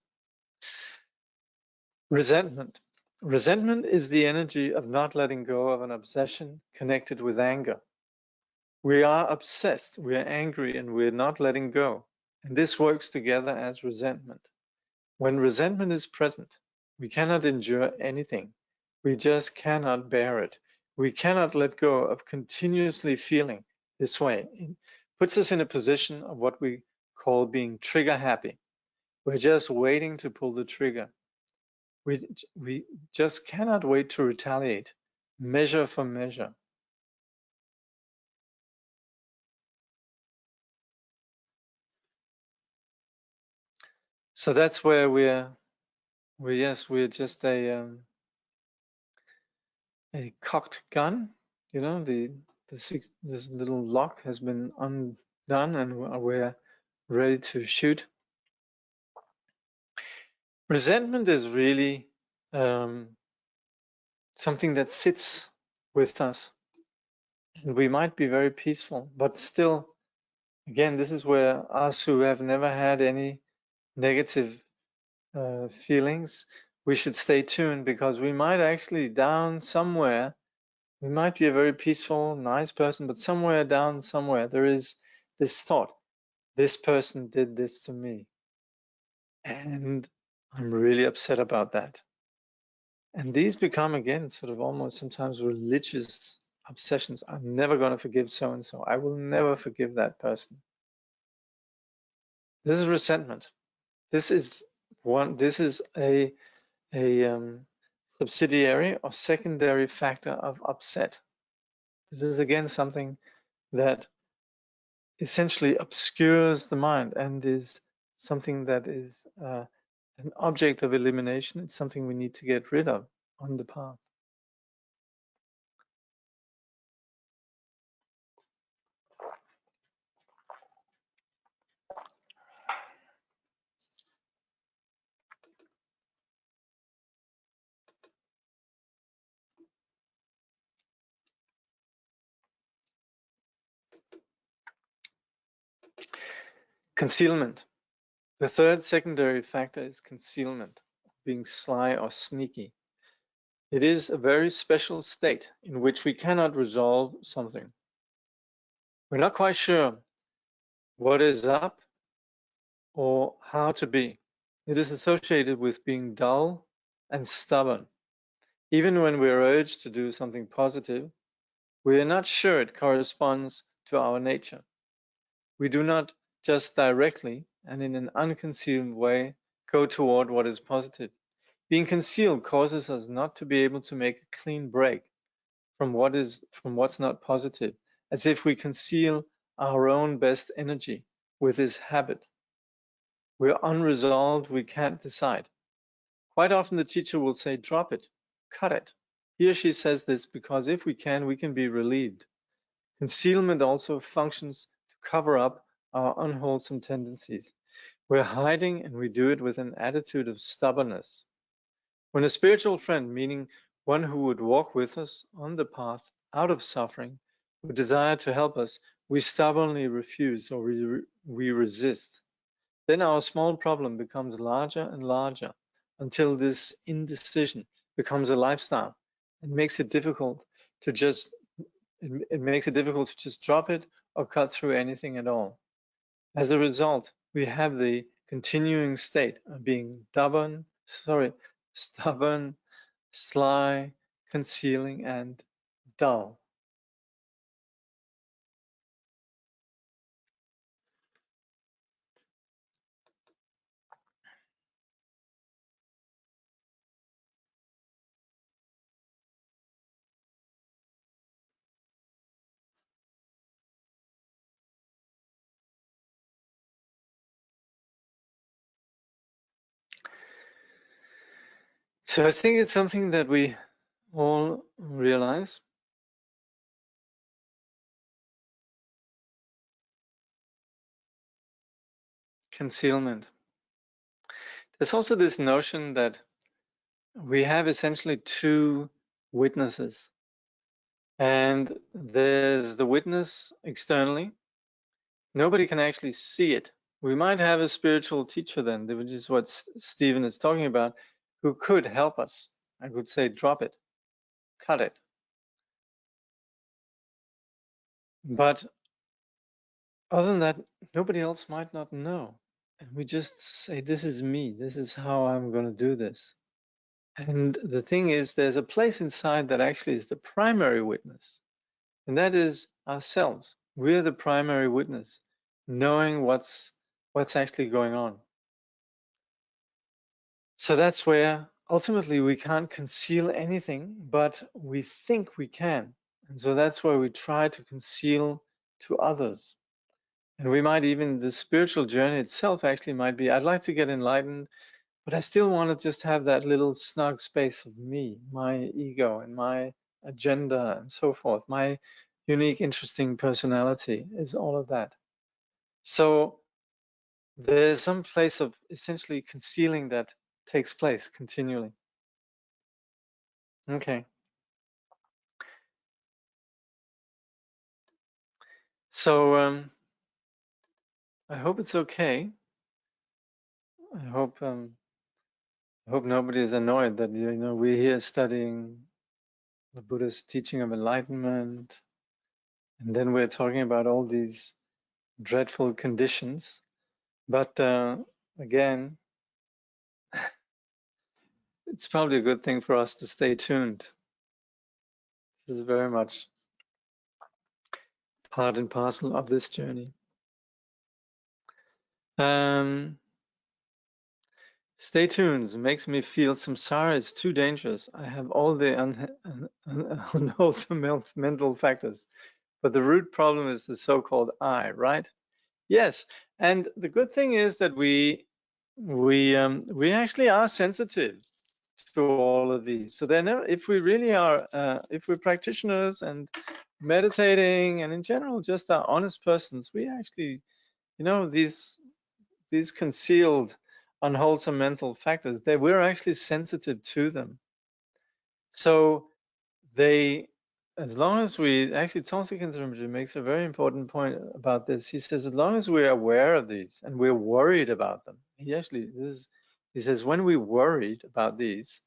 Resentment. Resentment is the energy of not letting go of an obsession connected with anger. We are obsessed, we are angry, and we're not letting go. And this works together as resentment. When resentment is present, we cannot endure anything. We just cannot bear it. We cannot let go of continuously feeling this way. It puts us in a position of what we call being trigger happy. We're just waiting to pull the trigger. We just cannot wait to retaliate, measure for measure. So that's where we're just a cocked gun. You know, this little lock has been undone, and we're ready to shoot. Resentment is really something that sits with us, and we might be very peaceful, but still, again, this is where us who have never had any negative feelings, we should stay tuned, because we might actually down somewhere, we might be a very peaceful, nice person, but somewhere down somewhere there is this thought, this person did this to me, and I'm really upset about that. And these become, again, sort of almost sometimes religious obsessions. I'm never going to forgive so and so. I will never forgive that person. This is resentment. This is a subsidiary or secondary factor of upset. This is again something that essentially obscures the mind and is something that is an object of elimination. It's something we need to get rid of on the path. Concealment. The third secondary factor is concealment, being sly or sneaky. It is a very special state in which we cannot resolve something. We're not quite sure what is up or how to be. It is associated with being dull and stubborn. Even when we are urged to do something positive, we are not sure it corresponds to our nature. We do not just directly and in an unconcealed way go toward what is positive. Being concealed causes us not to be able to make a clean break from what's not positive, as if we conceal our own best energy with this habit. We're unresolved, we can't decide. Quite often the teacher will say, drop it, cut it. He or she says this because if we can be relieved. Concealment also functions to cover up our unwholesome tendencies. We're hiding, and we do it with an attitude of stubbornness. When a spiritual friend, meaning one who would walk with us on the path out of suffering, would desire to help us, we stubbornly refuse, or we resist. Then our small problem becomes larger and larger until this indecision becomes a lifestyle and makes it difficult to just drop it or cut through anything at all. As a result, we have the continuing state of being stubborn, sly, concealing, and dull. So I think it's something that we all realize. Concealment. There's also this notion that we have essentially two witnesses. And there's the witness externally. Nobody can actually see it. We might have a spiritual teacher then, which is what Steven is talking about, who could help us. I could say, drop it, cut it. But other than that, nobody else might not know. And we just say, this is me. This is how I'm going to do this. And the thing is, there's a place inside that actually is the primary witness. And that is ourselves. We're the primary witness, knowing what's actually going on. So that's where ultimately we can't conceal anything, but we think we can. And so that's where we try to conceal to others. And we might even, the spiritual journey itself actually might be, I'd like to get enlightened, but I still want to just have that little snug space of me, my ego and my agenda and so forth. My unique, interesting personality is all of that. So there's some place of essentially concealing that takes place continually. Okay. So I hope it's okay. I hope nobody is annoyed that we're here studying the Buddhist teaching of enlightenment, and then we're talking about all these dreadful conditions. But again, it's probably a good thing for us to stay tuned. This is very much part and parcel of this journey. Stay tuned. It makes me feel samsara is too dangerous. I have all the unwholesome mental factors. But the root problem is the so-called I, right? Yes. And the good thing is that we actually are sensitive to all of these. So then if we really are, if we're practitioners and meditating and in general just are honest persons, we actually, these concealed unwholesome mental factors, we're actually sensitive to them. So they, as long as we, actually Tongsi Rinpoche makes a very important point about this. He says, as long as we're aware of these and we're worried about them, he says, when we're worried about these,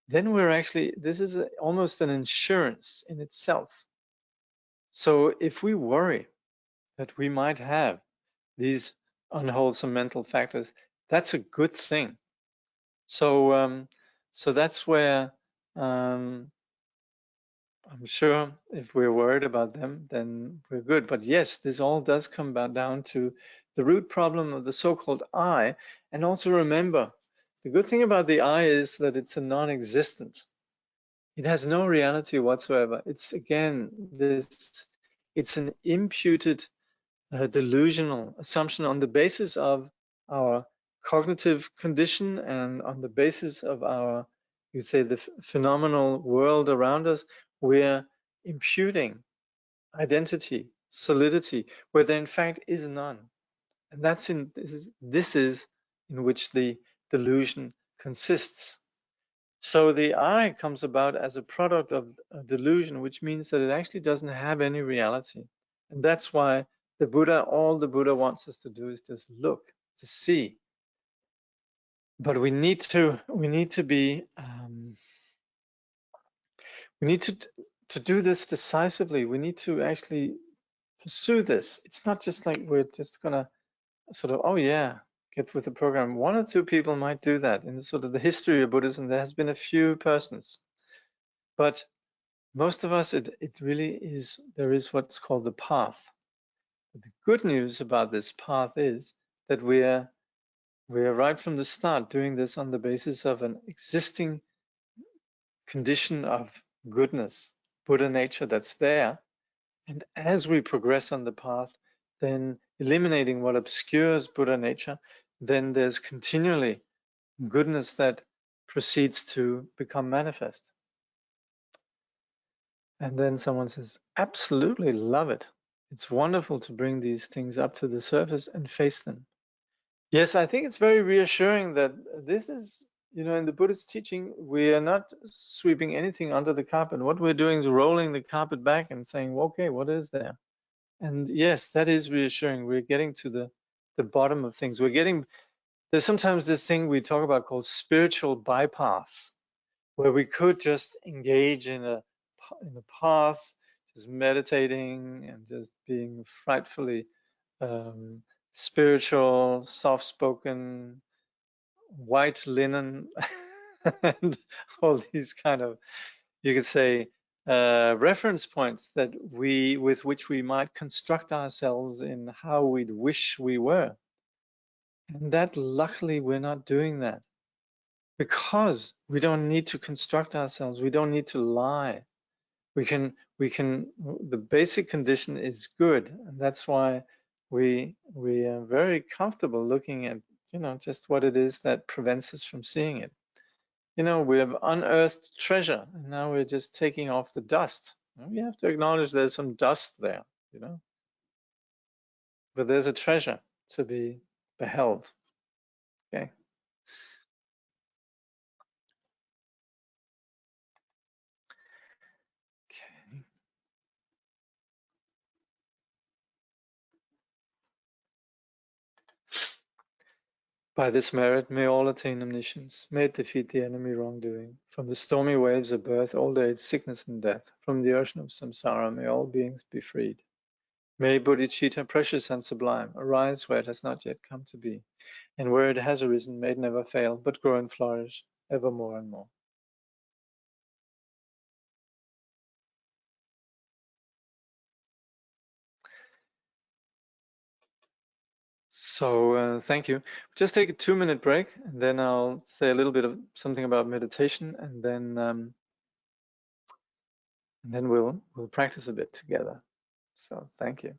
then we're actually, this is almost an insurance in itself. So if we worry that we might have these unwholesome mental factors, that's a good thing. So so that's where I'm sure if we're worried about them, then we're good. But yes, this all does come back down to the root problem of the so-called I. And also remember, the good thing about the I is that it's a non-existent. It has no reality whatsoever. It's again it's an imputed delusional assumption on the basis of our cognitive condition and on the basis of our, you'd say, the phenomenal world around us. We're imputing identity, solidity, where there in fact is none. And this is in which the delusion consists. So the I comes about as a product of a delusion, which means that it actually doesn't have any reality. And that's why all the Buddha wants us to do is just look, to see. But we need to be, we need to do this decisively. We need to actually pursue this. It's not just like we're just gonna sort of, oh yeah, get with the program. One or two people might do that. In sort of the history of Buddhism, there has been a few persons But most of us, it really is, there is what's called the path. But the good news about this path is that we're right from the start doing this on the basis of an existing condition of goodness, Buddha nature that's there. And as we progress on the path, then eliminating what obscures Buddha nature, then there's continually goodness that proceeds to become manifest. And then someone says, absolutely love it. It's wonderful to bring these things up to the surface and face them. Yes, I think it's very reassuring that this is, in the Buddhist teaching, we are not sweeping anything under the carpet. What we're doing is rolling the carpet back and saying, well, okay, what is there? And yes, that is reassuring. We're getting to the bottom of things. There's sometimes this thing we talk about called spiritual bypass, where we could just engage in a path, just meditating and just being frightfully spiritual, soft-spoken, white linen, and all these kind of, you could say, reference points with which we might construct ourselves in how we'd wish we were. And that, luckily, we're not doing that, because we don't need to construct ourselves. We don't need to lie. The basic condition is good, and that's why we are very comfortable looking at, just what it is that prevents us from seeing it. We have unearthed treasure, and now we're just taking off the dust. We have to acknowledge there's some dust there, but there's a treasure to be beheld. Okay. Okay. By this merit, may all attain omniscience. May it defeat the enemy wrongdoing. From the stormy waves of birth, old age, sickness, and death, from the ocean of samsara, may all beings be freed. May bodhicitta, precious and sublime, arise where it has not yet come to be, and where it has arisen, may it never fail, but grow and flourish ever more and more. So thank you. Just take a 2-minute break, and then I'll say a little bit of something about meditation, and then we'll practice a bit together. So thank you.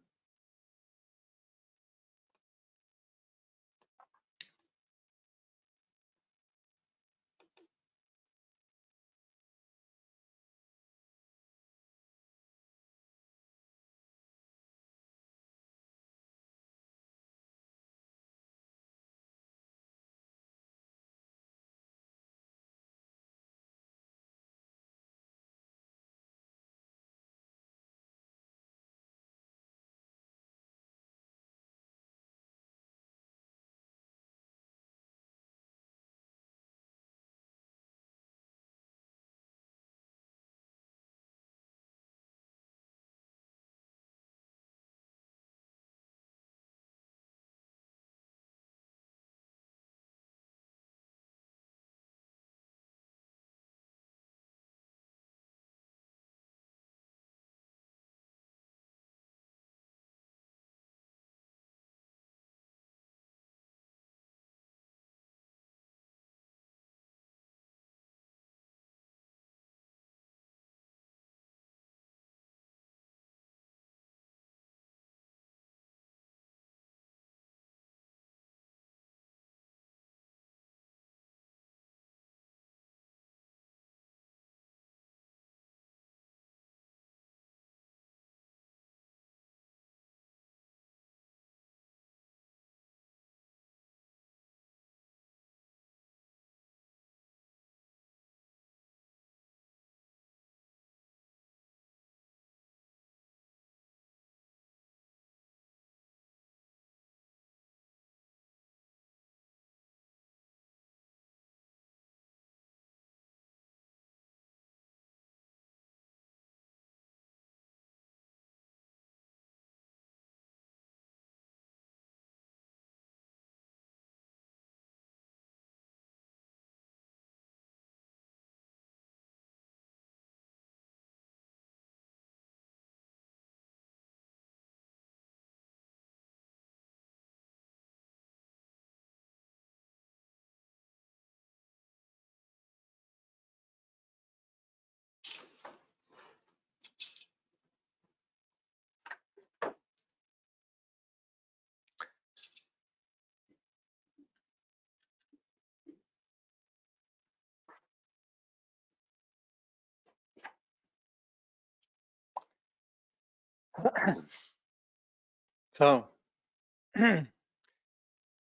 So,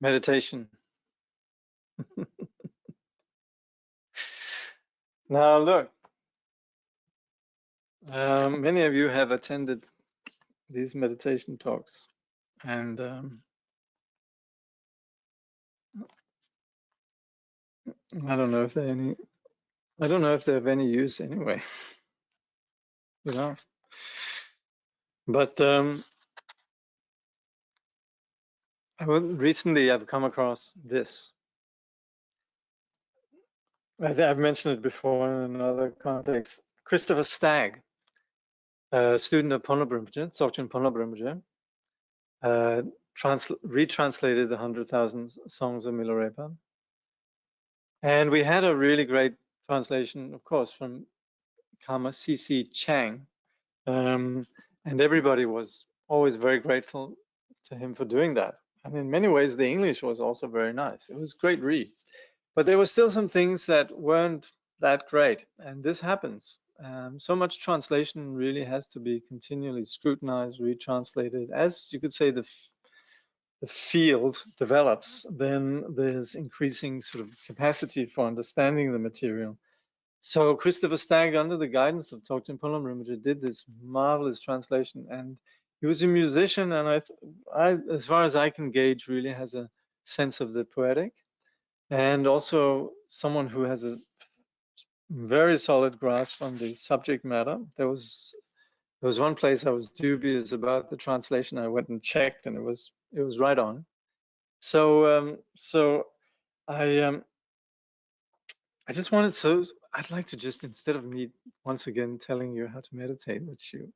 meditation. Now, look, many of you have attended these meditation talks, and I don't know if they're any. I don't know if they have any use anyway, you know. But recently I've come across this. I've mentioned it before in another context. Christopher Stagg, a student of Ponlop Rinpoche, Dzogchen Ponlop Rinpoche, retranslated the 100,000 songs of Milarepa. And we had a really great translation, of course, from Kama C.C. Chang. And everybody was always very grateful to him for doing that. And in many ways, the English was also very nice. It was a great read. But there were still some things that weren't that great. And this happens. So much translation really has to be continually scrutinized, retranslated. As you could say, the field develops, then there's increasing sort of capacity for understanding the material. So Christopher Stagg, under the guidance of Dzogchen Ponlop Rinpoche, did this marvelous translation, and he was a musician, and I, as far as I can gauge, really has a sense of the poetic, and also someone who has a very solid grasp on the subject matter. There was one place I was dubious about the translation. I went and checked, and it was right on. So I just wanted, so I'd like to just, instead of me once again telling you how to meditate, which you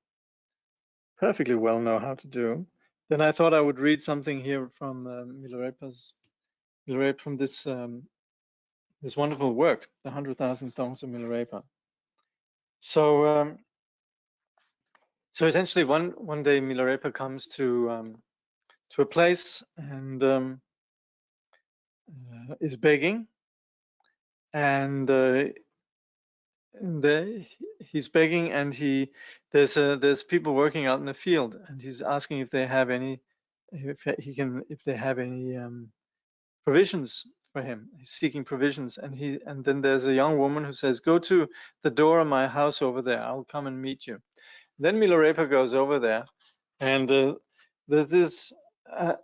perfectly well know how to do, then I thought I would read something here from Milarepa, from this this wonderful work, the 100,000 Thongs of Milarepa. So so essentially, one day Milarepa comes to a place and is begging, and he's begging, and there's people working out in the field, and he's asking if they have any, if they have any provisions for him. He's seeking provisions, and then there's a young woman who says, "Go to the door of my house over there. I'll come and meet you." Then Milarepa goes over there, and there's this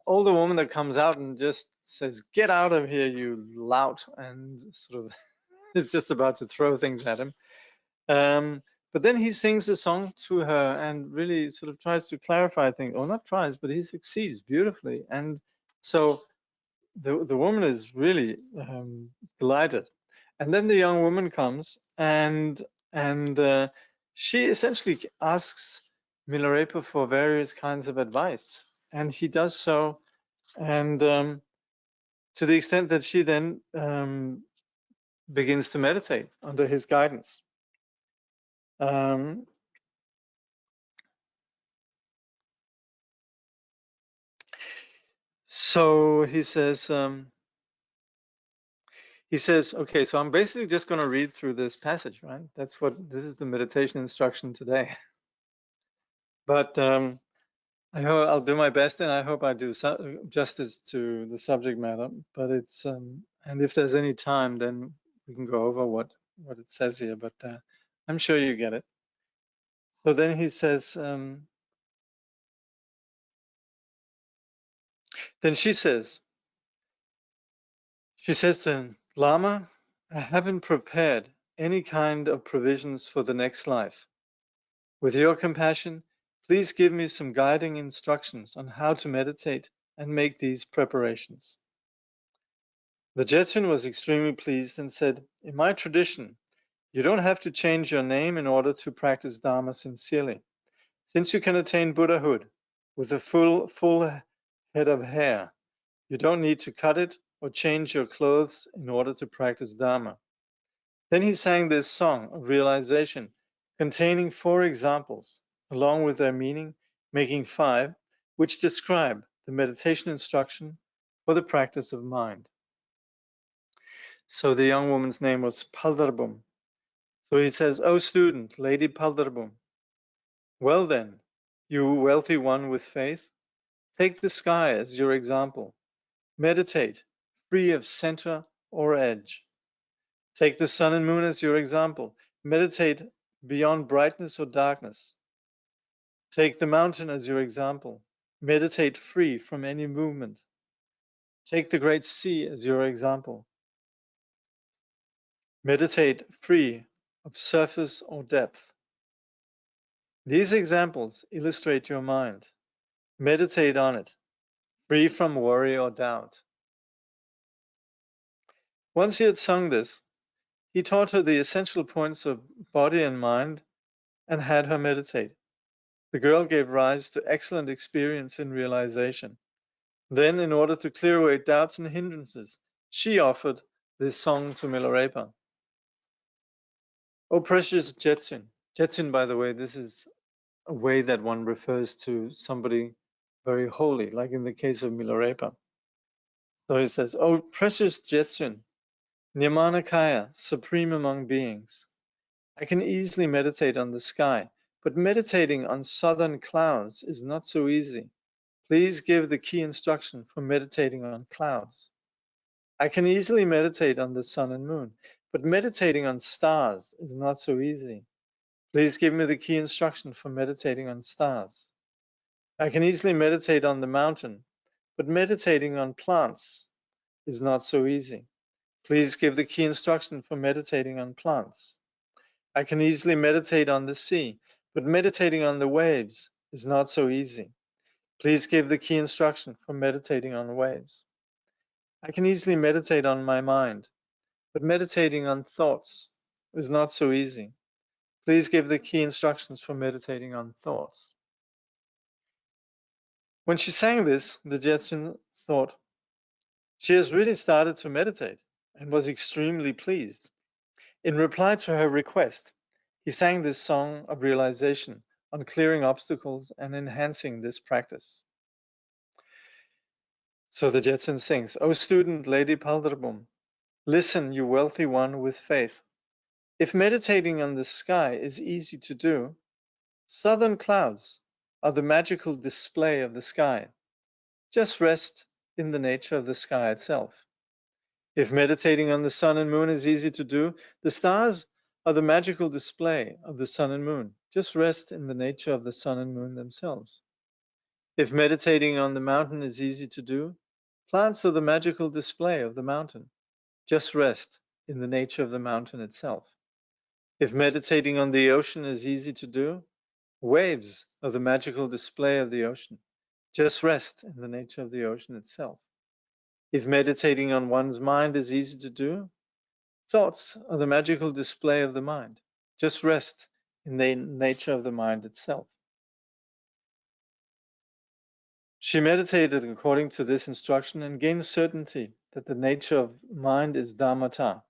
older woman that comes out and just says, "Get out of here, you lout," and sort of is just about to throw things at him. But then he sings a song to her and really sort of tries to clarify things, or not tries, but he succeeds beautifully. And so the woman is really delighted. And then the young woman comes, and she essentially asks Milarepa for various kinds of advice, and he does so, and to the extent that she then begins to meditate under his guidance. So he says, okay, so I'm basically just going to read through this passage, right? This is the meditation instruction today. But I hope I'll do my best, and I hope I do justice to the subject matter. But it's, and if there's any time, then we can go over what it says here, but I'm sure you get it. So then he says, then she says to him, "Lama, I haven't prepared any kind of provisions for the next life. With your compassion, please give me some guiding instructions on how to meditate and make these preparations." The Jetsun was extremely pleased and said, "In my tradition, you don't have to change your name in order to practice Dharma sincerely. Since you can attain Buddhahood with a full head of hair, you don't need to cut it or change your clothes in order to practice Dharma." Then he sang this song of realization, containing 4 examples, along with their meaning, making 5, which describe the meditation instruction for the practice of mind. So the young woman's name was Paldarbum. So he says, "Oh student, Lady Paldarbum, well then, You wealthy one with faith, take the sky as your example. Meditate, free of center or edge. Take the sun and moon as your example. Meditate beyond brightness or darkness. Take the mountain as your example. Meditate free from any movement. Take the great sea as your example. Meditate free of surface or depth. These examples illustrate your mind. Meditate on it, free from worry or doubt. Once he had sung this, he taught her the essential points of body and mind and had her meditate. The girl gave rise to excellent experience in realization. Then, in order to clear away doubts and hindrances, she offered this song to Milarepa. O precious Jetsun. Jetsun, by the way, this is a way that one refers to somebody very holy, like in the case of Milarepa. So he says, O precious Jetsun, Nirmanakaya, supreme among beings. I can easily meditate on the sky, but meditating on southern clouds is not so easy. Please give the key instruction for meditating on clouds. I can easily meditate on the sun and moon, but meditating on stars is not so easy. Please give me the key instruction for meditating on stars. I can easily meditate on the mountain, but meditating on plants is not so easy. Please give the key instruction for meditating on plants. I can easily meditate on the sea, but meditating on the waves is not so easy. Please give the key instruction for meditating on waves. I can easily meditate on my mind, but meditating on thoughts is not so easy. Please give the key instructions for meditating on thoughts. When she sang this, the Jetsun thought, she has really started to meditate, and was extremely pleased. In reply to her request, he sang this song of realization on clearing obstacles and enhancing this practice. So the Jetsun sings, O student Lady Paldarbum, listen, you wealthy one with faith. If meditating on the sky is easy to do, southern clouds are the magical display of the sky. Just rest in the nature of the sky itself. If meditating on the sun and moon is easy to do, the stars are the magical display of the sun and moon. Just rest in the nature of the sun and moon themselves. If meditating on the mountain is easy to do, plants are the magical display of the mountain. Just rest in the nature of the mountain itself. If meditating on the ocean is easy to do, waves are the magical display of the ocean. Just rest in the nature of the ocean itself. If meditating on one's mind is easy to do, thoughts are the magical display of the mind. Just rest in the nature of the mind itself. She meditated according to this instruction and gained certainty that the nature of mind is Dhammata,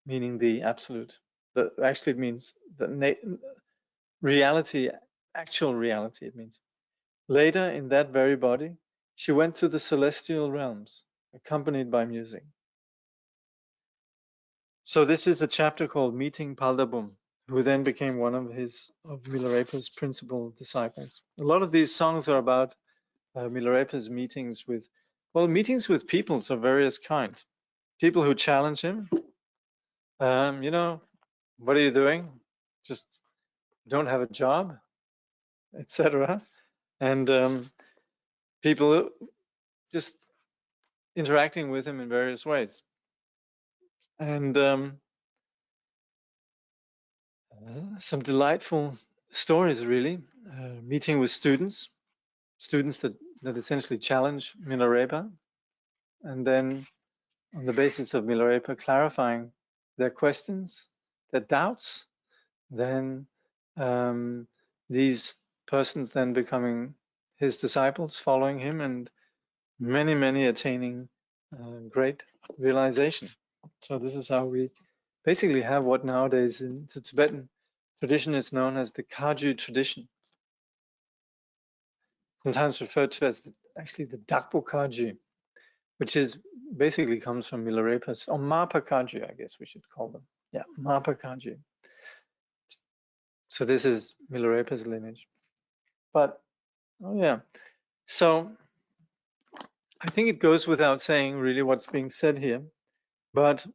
meaning the absolute. Actually, it means the reality, actual reality, it means. Later, in that very body, she went to the celestial realms, accompanied by music. So this is a chapter called Meeting Paldarbum, who then became one of Milarepa's principal disciples. A lot of these songs are about Milarepa's meetings with peoples of various kinds. People who challenge him. What are you doing? Just don't have a job, etc. And people just interacting with him in various ways. And some delightful stories, really. Meeting with students that essentially challenge Milarepa, and then on the basis of Milarepa clarifying their questions, their doubts, then these persons then becoming his disciples, following him, and many attaining great realization. So this is how we basically have what nowadays in the Tibetan tradition is known as the Kagyu tradition, sometimes referred to as actually the Dakpo Kagyu, which is basically comes from Milarepa's, or Mapa Kagyu, I guess we should call them. Yeah, Mapa Kagyu. So this is Milarepa's lineage. But, oh yeah. So I think it goes without saying really what's being said here. But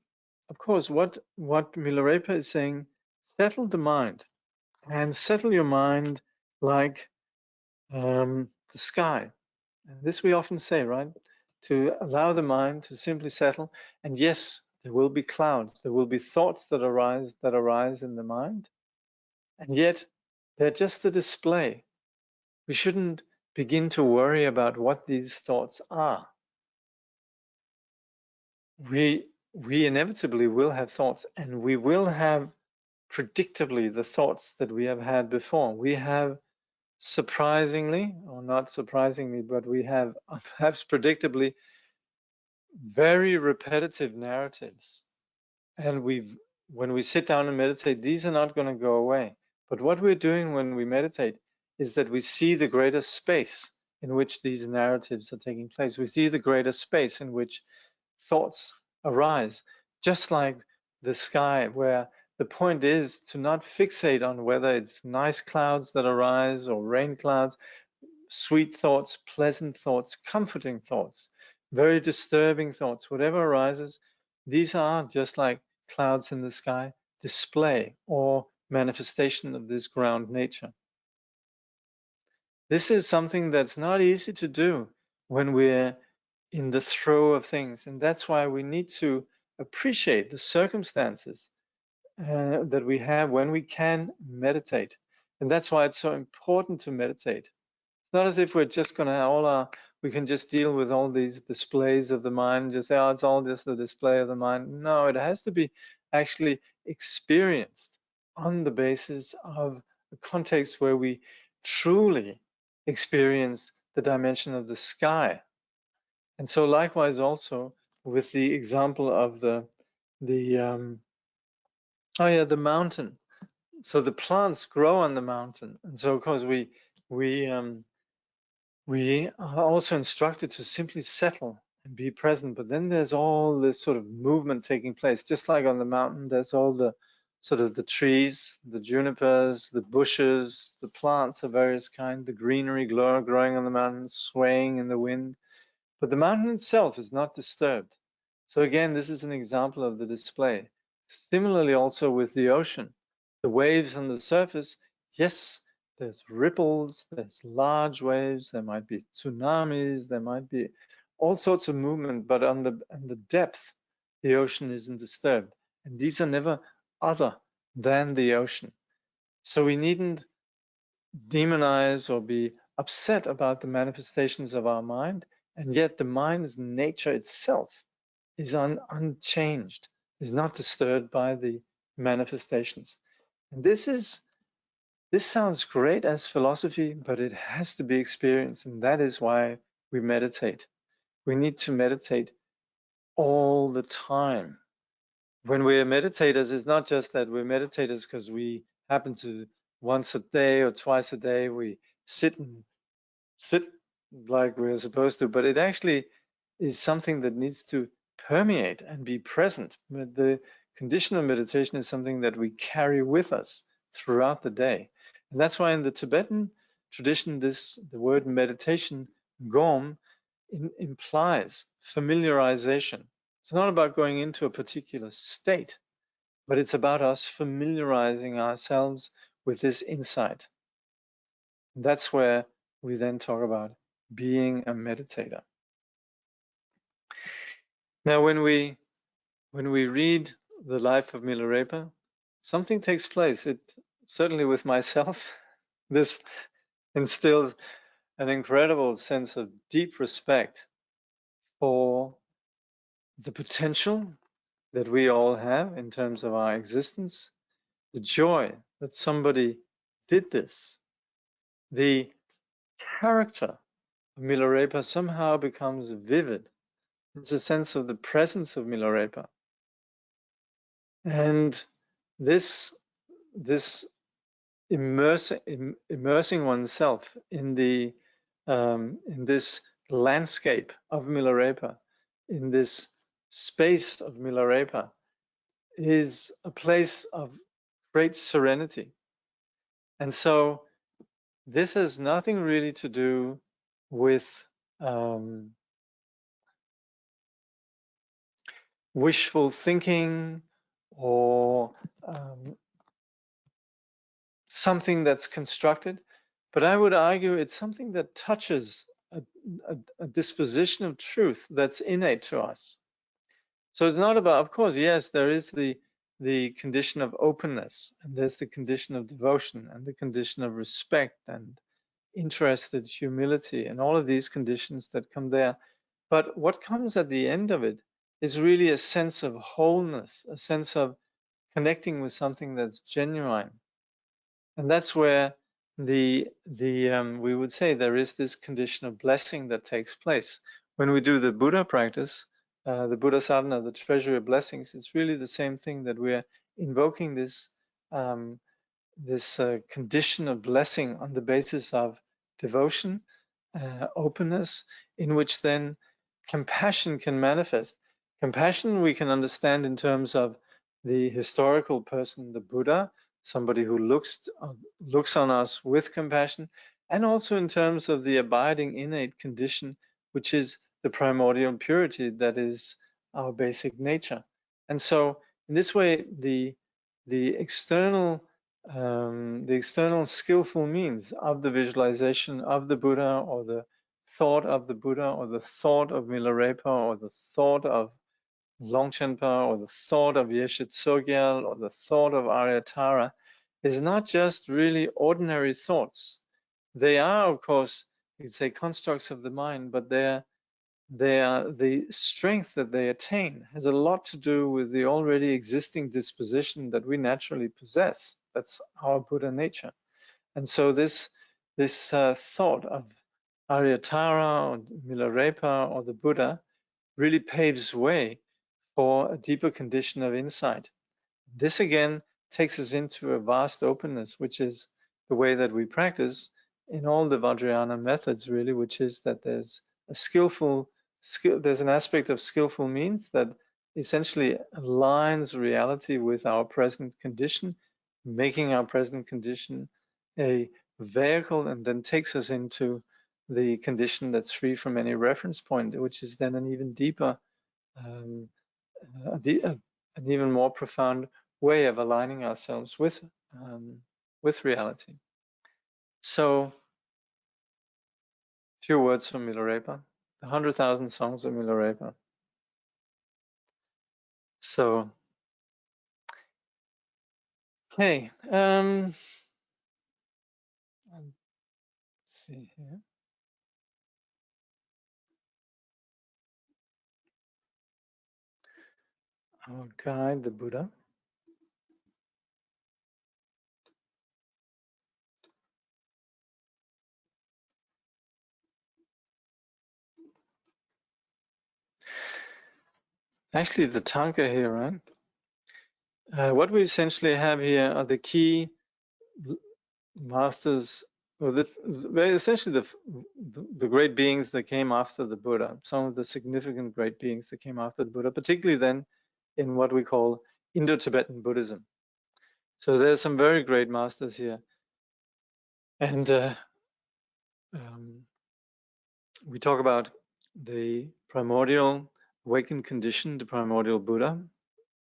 of course, what Milarepa is saying, settle the mind, and settle your mind like the sky. And this we often say, right? To allow the mind to simply settle. And yes, there will be clouds, there will be thoughts that arise in the mind. And yet they're just a display. We shouldn't begin to worry about what these thoughts are. We inevitably will have thoughts, and we will have predictably the thoughts that we have had before. We have surprisingly, or not surprisingly, but we have perhaps predictably very repetitive narratives. And when we sit down and meditate, these are not going to go away. But what we're doing when we meditate is that we see the greater space in which these narratives are taking place. We see the greater space in which thoughts arise, just like the sky, where the point is to not fixate on whether it's nice clouds that arise or rain clouds, sweet thoughts, pleasant thoughts, comforting thoughts, very disturbing thoughts, whatever arises. These are just like clouds in the sky, display or manifestation of this ground nature. This is something that's not easy to do when we're in the throes of things. And that's why we need to appreciate the circumstances that we have when we can meditate. And that's why it's so important to meditate. It's not as if we're just going to we can just deal with all these displays of the mind and just say, oh, it's all just a display of the mind. No, it has to be actually experienced on the basis of a context where we truly experience the dimension of the sky. And so likewise also with the example of the mountain. So the plants grow on the mountain. And so of course we are also instructed to simply settle and be present, but then there's all this sort of movement taking place. Just like on the mountain, there's all the sort of the trees, the junipers, the bushes, the plants of various kinds, the greenery growing on the mountain, swaying in the wind. But the mountain itself is not disturbed. So again, this is an example of the display. Similarly also with the ocean, the waves on the surface, yes, there's ripples, there's large waves, there might be tsunamis, there might be all sorts of movement, but on the depth, the ocean isn't disturbed. And these are never other than the ocean. So we needn't demonize or be upset about the manifestations of our mind, and yet the mind's nature itself is unchanged, is not disturbed by the manifestations. And this sounds great as philosophy, but it has to be experienced, and that is why we meditate. We need to meditate all the time. When we're meditators, it's not just that we're meditators because we happen to once a day or twice a day we sit like we're supposed to, but it actually is something that needs to permeate and be present. The condition of meditation is something that we carry with us throughout the day. And that's why in the Tibetan tradition, the word meditation, gom, implies familiarization. It's not about going into a particular state, but it's about us familiarizing ourselves with this insight. And that's where we then talk about being a meditator. Now, when we read the life of Milarepa, something takes place. It certainly with myself, this instills an incredible sense of deep respect for the potential that we all have in terms of our existence, the joy that somebody did this, the character of Milarepa somehow becomes vivid. It's a sense of the presence of Milarepa. And this immersing oneself in this landscape of Milarepa, in this space of Milarepa, is a place of great serenity. And so this has nothing really to do with wishful thinking or something that's constructed, but I would argue it's something that touches a disposition of truth that's innate to us. So it's not about, of course, yes, there is the condition of openness, and there's the condition of devotion, and the condition of respect and interested humility, and all of these conditions that come there. But what comes at the end of it is really a sense of wholeness, a sense of connecting with something that's genuine. And that's where we would say there is this condition of blessing that takes place. When we do the Buddha practice, the Buddha sadhana, the treasury of blessings, it's really the same thing, that we're invoking this condition of blessing on the basis of devotion, openness, in which then compassion can manifest. Compassion we can understand in terms of the historical person, the Buddha, somebody who looks on us with compassion, and also in terms of the abiding innate condition, which is the primordial purity that is our basic nature. And so in this way, the external skillful means of the visualization of the Buddha, or the thought of the Buddha, or the thought of Milarepa, or the thought of Longchenpa, or the thought of Yeshe Tsogyal, or the thought of Aryatara, is not just really ordinary thoughts. They are, of course, you could say, constructs of the mind, but the strength that they attain has a lot to do with the already existing disposition that we naturally possess. That's our Buddha nature. And so this thought of Aryatara or Milarepa or the Buddha really paves way for a deeper condition of insight. This again takes us into a vast openness, which is the way that we practice in all the Vajrayana methods, really, which is that there's there's an aspect of skillful means that essentially aligns reality with our present condition, making our present condition a vehicle, and then takes us into the condition that's free from any reference point, which is then an even deeper, an even more profound way of aligning ourselves with reality. So, few words from Milarepa, the 100,000 songs of Milarepa. So, okay, let's see here. Our guide, the Buddha. Actually, the tanka here, right? What we essentially have here are the key masters, or essentially the great beings that came after the Buddha, some of the significant great beings that came after the Buddha, particularly then in what we call Indo-Tibetan Buddhism. So there's some very great masters here. And we talk about the primordial awakened condition, the primordial Buddha,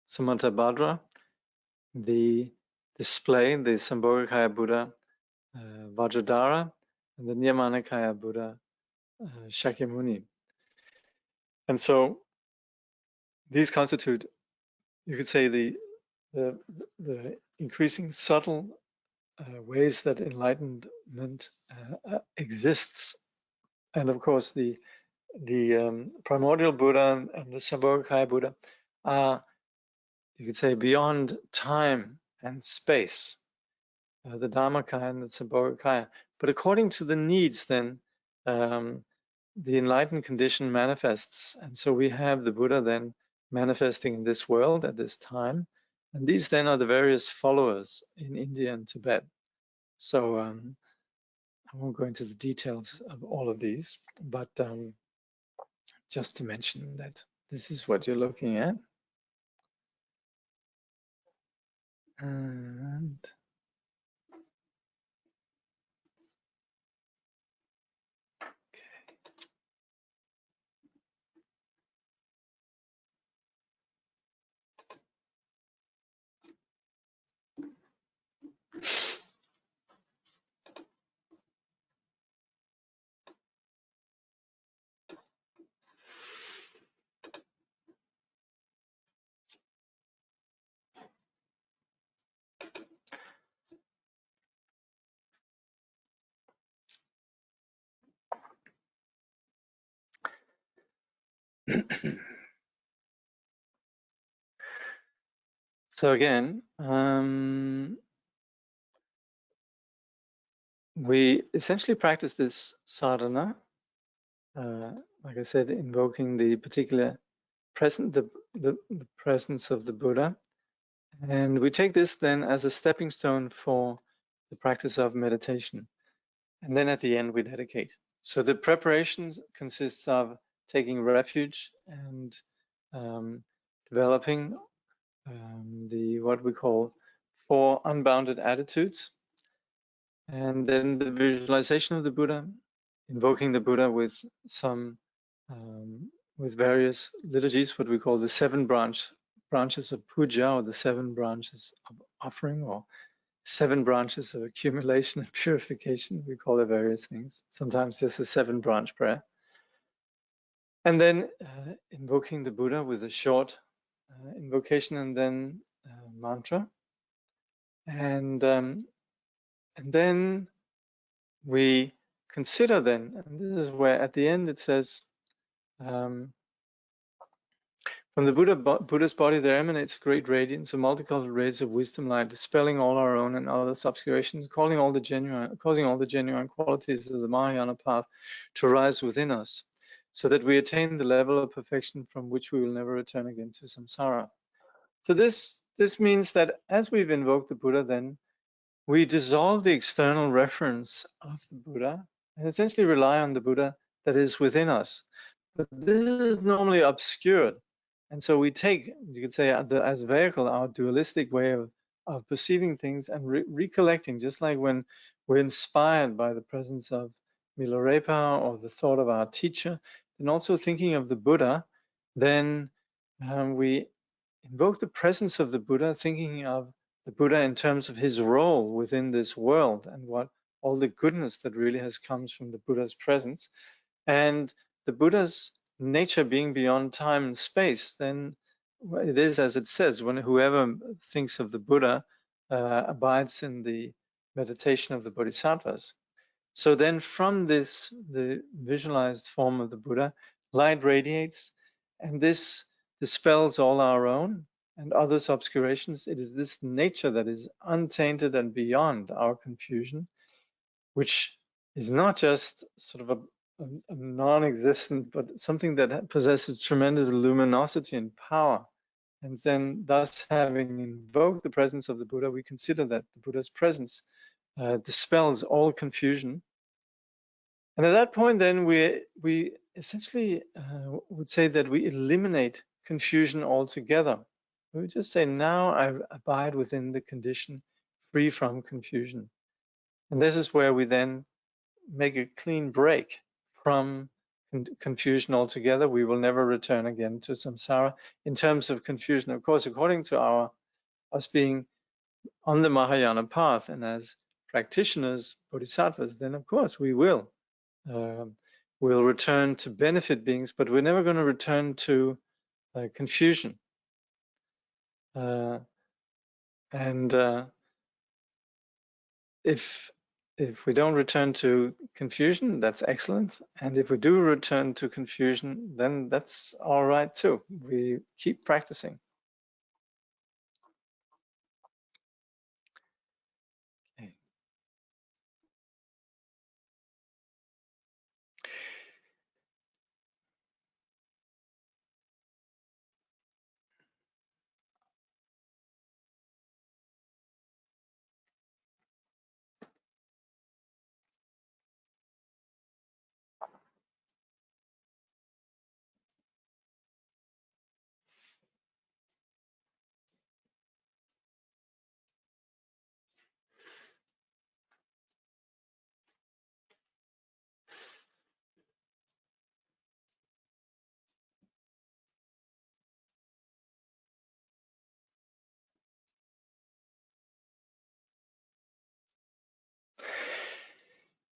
Samantabhadra, the display, the Sambhogakaya Buddha, Vajradhara, and the Nyamanakaya Buddha, Shakyamuni. And so these constitute, you could say, the increasing subtle ways that enlightenment exists. And of course, the primordial Buddha and the Sambhogakaya Buddha are, you could say, beyond time and space. The Dharmakaya and the Sambhogakaya. But according to the needs, then the enlightened condition manifests. And so we have the Buddha then manifesting in this world at this time. And these then are the various followers in India and Tibet. So I won't go into the details of all of these, but just to mention that this is what you're looking at. And So again, we essentially practice this sadhana, like I said, invoking the particular the presence of the Buddha. And we take this then as a stepping stone for the practice of meditation. And then at the end, we dedicate. So the preparations consists of taking refuge and developing the what we call 4 unbounded attitudes. And then the visualization of the Buddha, invoking the Buddha with some with various liturgies, what we call the 7 branches of puja, or the 7 branches of offering, or 7 branches of accumulation and purification. We call it various things. Sometimes just a 7-branch prayer. And then invoking the Buddha with a short invocation and then mantra. And then we consider then, and this is where at the end it says, from the Buddha's body there emanates great radiance, a multicolored rays of wisdom light, dispelling all our own and others' obscurations, causing all the genuine qualities of the Mahayana path to rise within us, so that we attain the level of perfection from which we will never return again to samsara. So this means that as we've invoked the Buddha, then we dissolve the external reference of the Buddha and essentially rely on the Buddha that is within us. But this is normally obscured. And so we take, you could say, as a vehicle, our dualistic way of perceiving things and recollecting, just like when we're inspired by the presence of Milarepa or the thought of our teacher, and also thinking of the Buddha, then we invoke the presence of the Buddha, thinking of the Buddha in terms of his role within this world and what all the goodness that really has comes from the Buddha's presence. And the Buddha's nature being beyond time and space, then it is as it says, when whoever thinks of the Buddha abides in the meditation of the Bodhisattvas. So then from this, the visualized form of the Buddha, light radiates, and this dispels all our own and others' obscurations. It is this nature that is untainted and beyond our confusion, which is not just sort of a non-existent, but something that possesses tremendous luminosity and power. And then thus having invoked the presence of the Buddha, we consider that the Buddha's presence dispels all confusion. And at that point, then we essentially would say that we eliminate confusion altogether. We would just say, now I abide within the condition free from confusion. And this is where we then make a clean break from confusion altogether. We will never return again to samsara. In terms of confusion, of course, according to us being on the Mahayana path and as practitioners, bodhisattvas, then of course we will. We'll return to benefit beings, but we're never going to return to confusion. If we don't return to confusion, that's excellent. And if we do return to confusion, then that's all right too. We keep practicing. Okay.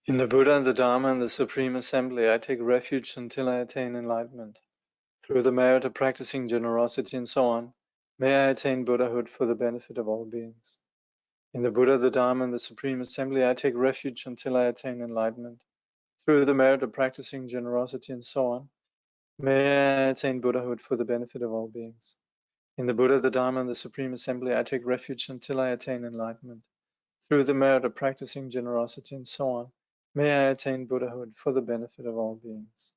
In the Buddha, the Dharma, and the Supreme Assembly, I take refuge until I attain enlightenment. Through the merit of practicing generosity and so on, may I attain Buddhahood for the benefit of all beings. In the Buddha, the Dharma, and the Supreme Assembly, I take refuge until I attain enlightenment. Through the merit of practicing generosity and so on, May I attain Buddhahood for the benefit of all beings. In the Buddha, the Dharma, and the Supreme Assembly, I take refuge until I attain enlightenment. Through the merit of practicing generosity and so on, may I attain Buddhahood for the benefit of all beings.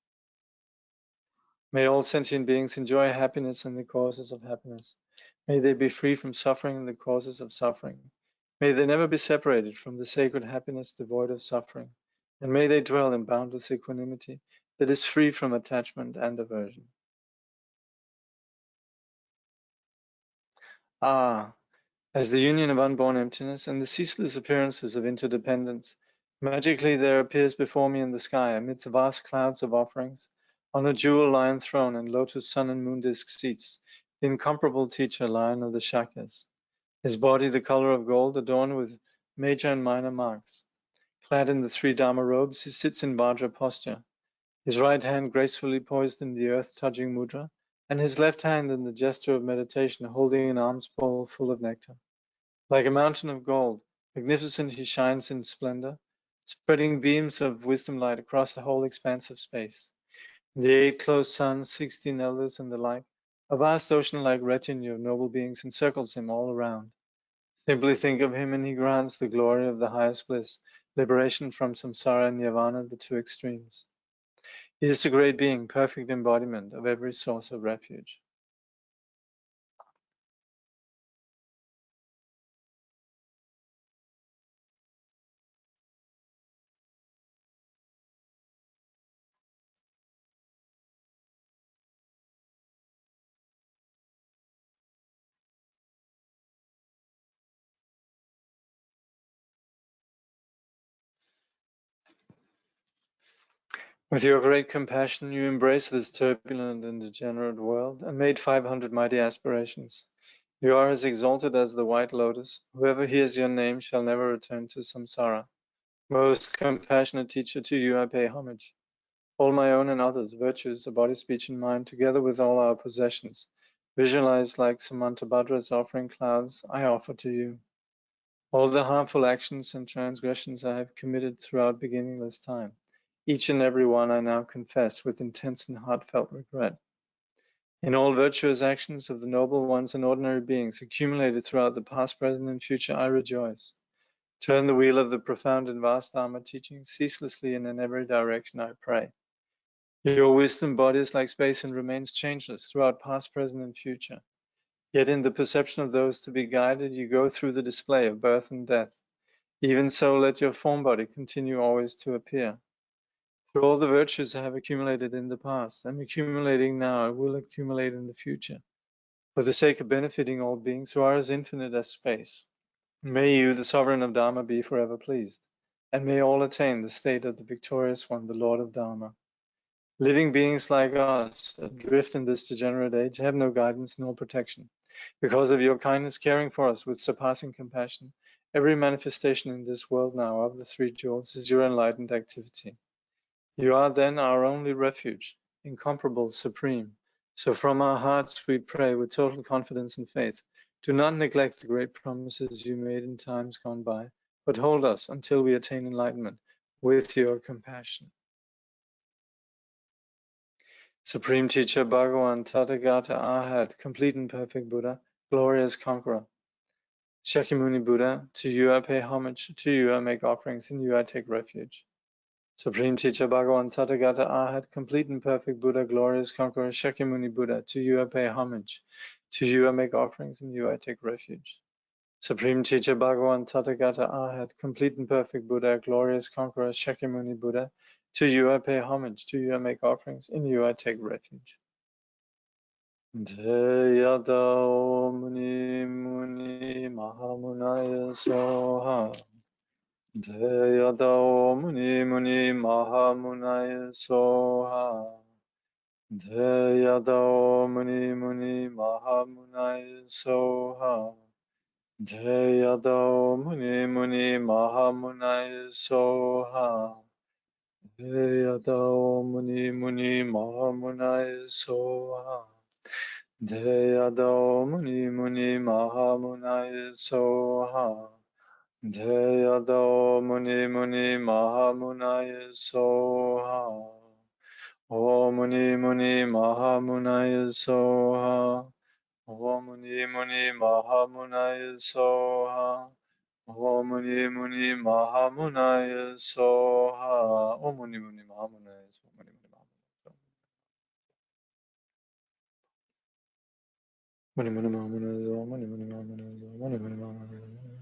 May all sentient beings enjoy happiness and the causes of happiness. May they be free from suffering and the causes of suffering. May they never be separated from the sacred happiness devoid of suffering. And may they dwell in boundless equanimity that is free from attachment and aversion. Ah, as the union of unborn emptiness and the ceaseless appearances of interdependence, magically there appears before me in the sky, amidst vast clouds of offerings, on a jewel lion throne and lotus sun and moon disk seats, the incomparable teacher, Lion of the Shakyas. His body the color of gold, adorned with major and minor marks. Clad in the 3 Dharma robes, he sits in Vajra posture, his right hand gracefully poised in the earth-touching mudra, and his left hand in the gesture of meditation, holding an alms bowl full of nectar. Like a mountain of gold, magnificent he shines in splendor, spreading beams of wisdom light across the whole expanse of space. The 8 closed suns, 16 elders, and the like, a vast ocean-like retinue of noble beings encircles him all around. Simply think of him and he grants the glory of the highest bliss, liberation from samsara and nirvana, the 2 extremes. He is the great being, perfect embodiment of every source of refuge. With your great compassion, you embrace this turbulent and degenerate world and made 500 mighty aspirations. You are as exalted as the white lotus. Whoever hears your name shall never return to samsara. Most compassionate teacher, to you I pay homage. All my own and others' virtues, the body, speech, and mind, together with all our possessions, visualized like Samantabhadra's offering clouds, I offer to you. All the harmful actions and transgressions I have committed throughout beginningless time, each and every one I now confess with intense and heartfelt regret. In all virtuous actions of the noble ones and ordinary beings accumulated throughout the past, present, and future, I rejoice. Turn the wheel of the profound and vast Dharma teaching ceaselessly and in every direction, I pray. Your wisdom bodies like space and remains changeless throughout past, present, and future. Yet in the perception of those to be guided, you go through the display of birth and death. Even so, let your form body continue always to appear. Through all the virtues I have accumulated in the past, I'm accumulating now, I will accumulate in the future, for the sake of benefiting all beings who are as infinite as space. May you, the sovereign of Dharma, be forever pleased, and may all attain the state of the victorious one, the Lord of Dharma. Living beings like us, adrift in this degenerate age, have no guidance nor protection. Because of your kindness, caring for us with surpassing compassion, every manifestation in this world now of the 3 jewels is your enlightened activity. You are then our only refuge, incomparable, supreme. So from our hearts we pray with total confidence and faith. Do not neglect the great promises you made in times gone by, but hold us until we attain enlightenment with your compassion. Supreme Teacher Bhagavan Tathagata Arhat, complete and perfect Buddha, glorious conqueror. Shakyamuni Buddha, to you I pay homage, to you I make offerings, in you I take refuge. Supreme Teacher Bhagavan Tathagata Arhat, complete and perfect Buddha, glorious conqueror, Shakyamuni Buddha, to you I pay homage, to you I make offerings, in you I take refuge. Supreme Teacher Bhagavan Tathagata Arhat, complete and perfect Buddha, glorious conqueror, Shakyamuni Buddha, to you I pay homage, to you I make offerings, in you I take refuge. Deyado Muni Muni Mahamunaya Soha. Deyado Muni Muni Mahamunaya Soha. Deyado Muni Muni Mahamunaya Soha. Deyado Muni Muni Mahamunaya Soha. Deyado Muni Muni Mahamunaya Soha. Deyado Muni Muni Mahamunaya Soha. Deyado Muni Muni Mahamunaya Soha. Om Muni Muni Mahamunaya Soha. Om Muni Muni Mahamunaya Soha. Om Muni Muni Mahamunaya Soha. Om Muni Muni Mahamunaya Soha. Muni Muni Mahamunaya Soha. Muni Muni Mahamunaya Soha. Muni Muni Mahamunaya Soha.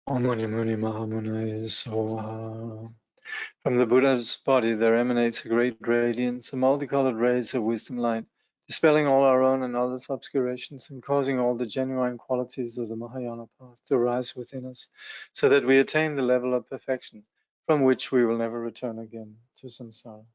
Om Muni Muni Mahamunaya Soha. From the Buddha's body there emanates a great radiance, a multicolored rays of wisdom light, dispelling all our own and others' obscurations and causing all the genuine qualities of the Mahayana path to rise within us, so that we attain the level of perfection from which we will never return again to samsara.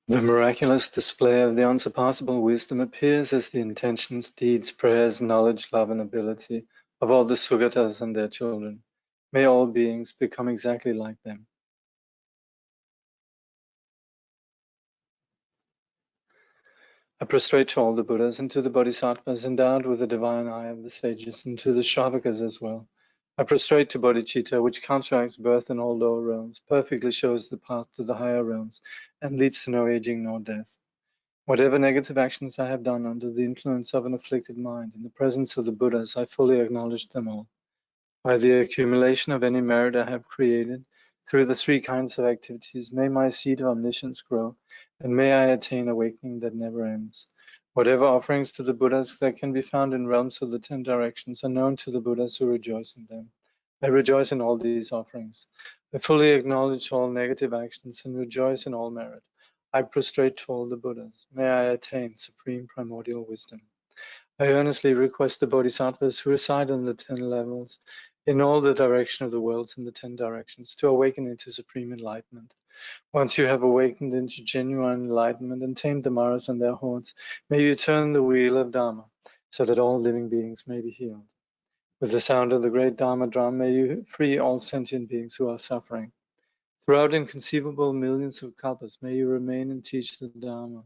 The miraculous display of the unsurpassable wisdom appears as the intentions, deeds, prayers, knowledge, love, and ability of all the Sugatas and their children. May all beings become exactly like them. I prostrate to all the Buddhas and to the Bodhisattvas endowed with the divine eye of the sages and to the Shravakas as well. I prostrate to Bodhicitta, which counteracts birth in all lower realms, perfectly shows the path to the higher realms, and leads to no aging nor death. Whatever negative actions I have done under the influence of an afflicted mind, in the presence of the Buddhas, I fully acknowledge them all. By the accumulation of any merit I have created, through the three kinds of activities, may my seed of omniscience grow, and may I attain awakening that never ends. Whatever offerings to the Buddhas that can be found in realms of the 10 directions are known to the Buddhas who rejoice in them. I rejoice in all these offerings. I fully acknowledge all negative actions and rejoice in all merit. I prostrate to all the Buddhas. May I attain supreme primordial wisdom. I earnestly request the Bodhisattvas who reside on the 10 levels in all the direction of the worlds in the 10 directions to awaken into supreme enlightenment. Once you have awakened into genuine enlightenment and tamed the Maras and their hordes, may you turn the wheel of Dharma so that all living beings may be healed. With the sound of the great Dharma drum, may you free all sentient beings who are suffering. Throughout inconceivable millions of kalpas, may you remain and teach the Dharma.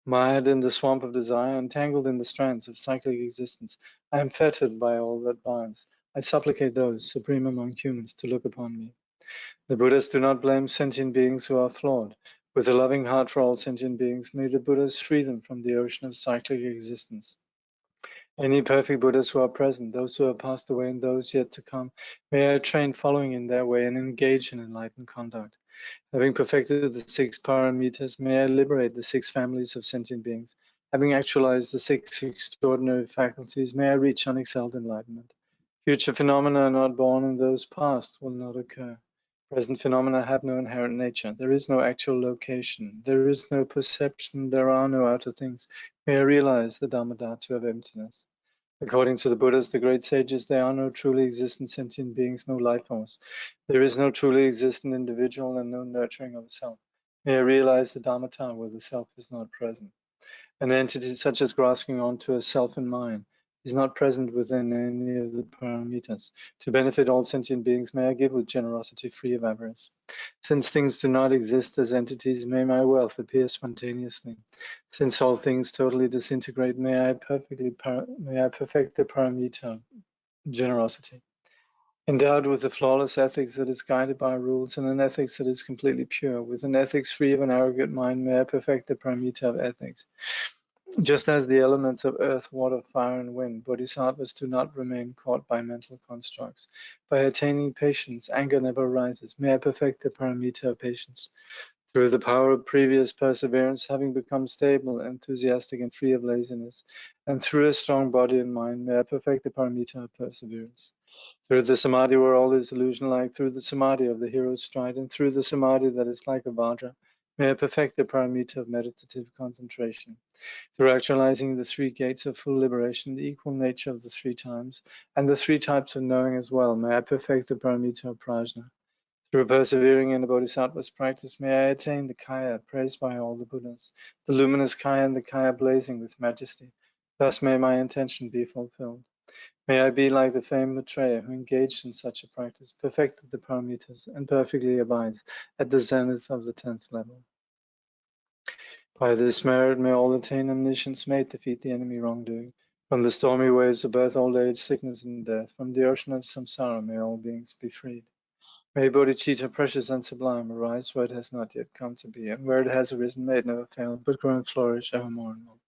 Mired in the swamp of desire, entangled in the strands of cyclic existence, I am fettered by all that binds. I supplicate those, supreme among humans, to look upon me. The Buddhas do not blame sentient beings who are flawed. With a loving heart for all sentient beings, may the Buddhas free them from the ocean of cyclic existence. Any perfect Buddhas who are present, those who have passed away and those yet to come, may I train following in their way and engage in enlightened conduct. Having perfected the 6 paramitas, may I liberate the 6 families of sentient beings. Having actualized the 6 extraordinary faculties, may I reach unexcelled enlightenment. Future phenomena not born in those past will not occur. Present phenomena have no inherent nature. There is no actual location. There is no perception. There are no outer things. May I realize the Dhammadhatu of emptiness. According to the Buddhas, the great sages, there are no truly existent sentient beings, no life force. There is no truly existent individual and no nurturing of a self. May I realize the Dhammatta where the self is not present. An entity such as grasping onto a self in mind is not present within any of the paramitas. To benefit all sentient beings, may I give with generosity free of avarice. Since things do not exist as entities, may my wealth appear spontaneously. Since all things totally disintegrate, may I perfect the paramita of generosity. Endowed with a flawless ethics that is guided by rules and an ethics that is completely pure, with an ethics free of an arrogant mind, may I perfect the paramita of ethics. Just as the elements of earth, water, fire, and wind, bodhisattvas do not remain caught by mental constructs. By attaining patience, anger never rises. May I perfect the paramita of patience. Through the power of previous perseverance, having become stable, enthusiastic, and free of laziness, and through a strong body and mind, may I perfect the paramita of perseverance. Through the samadhi where all is illusion-like, through the samadhi of the hero's stride, and through the samadhi that is like a vajra, may I perfect the paramita of meditative concentration. Through actualizing the 3 gates of full liberation, the equal nature of the 3 times, and the 3 types of knowing as well, may I perfect the paramita of prajna. Through persevering in the bodhisattva's practice, may I attain the kaya praised by all the Buddhas, the luminous kaya and the kaya blazing with majesty. Thus may my intention be fulfilled. May I be like the famed Maitreya who engaged in such a practice, perfected the paramitas, and perfectly abides at the zenith of the 10th level. By this merit may all attain omniscience, may defeat the enemy wrongdoing. From the stormy waves of birth, old age, sickness, and death, from the ocean of samsara, may all beings be freed. May bodhicitta, precious and sublime, arise where it has not yet come to be, and where it has arisen, may it never fail, but grow and flourish evermore and more.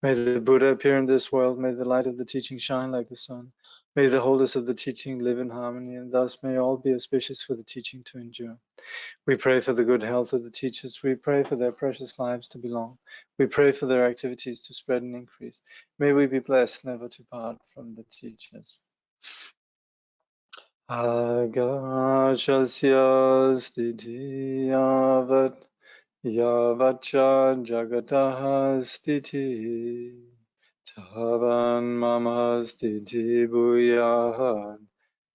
May the Buddha appear in this world. May the light of the teaching shine like the sun. May the holders of the teaching live in harmony, and thus may all be auspicious for the teaching to endure. We pray for the good health of the teachers. We pray for their precious lives to be long. We pray for their activities to spread and increase. May we be blessed never to part from the teachers. Agashasya sthiti yavat yavacha jagataha sthiti tavan mama sthiti bhuyahan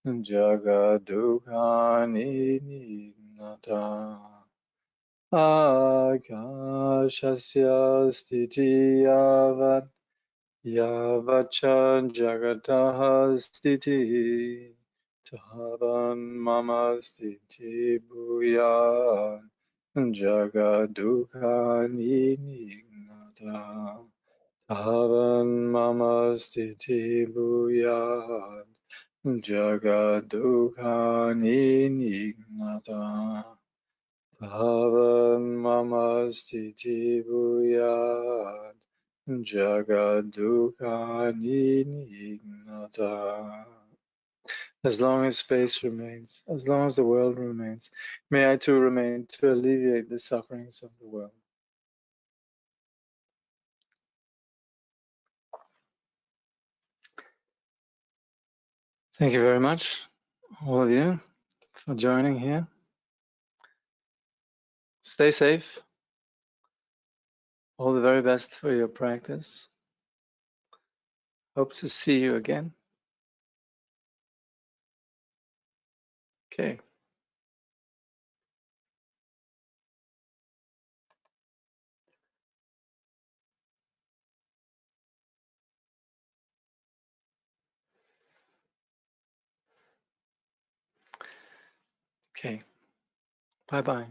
jagadukani nignata. Akashasya sthiti yavat yavacha jagataha sthiti tavan mama sthiti bhuyan jagadukani nignata. Tavan mama sthiti bhuyan jagadukani nignata. Tavan mama sthiti bhuyan jagadukani nignata. As long as space remains, as long as the world remains, may I too remain to alleviate the sufferings of the world. Thank you very much, all of you, for joining here. Stay safe. All the very best for your practice. Hope to see you again. Okay. Okay. Bye-bye.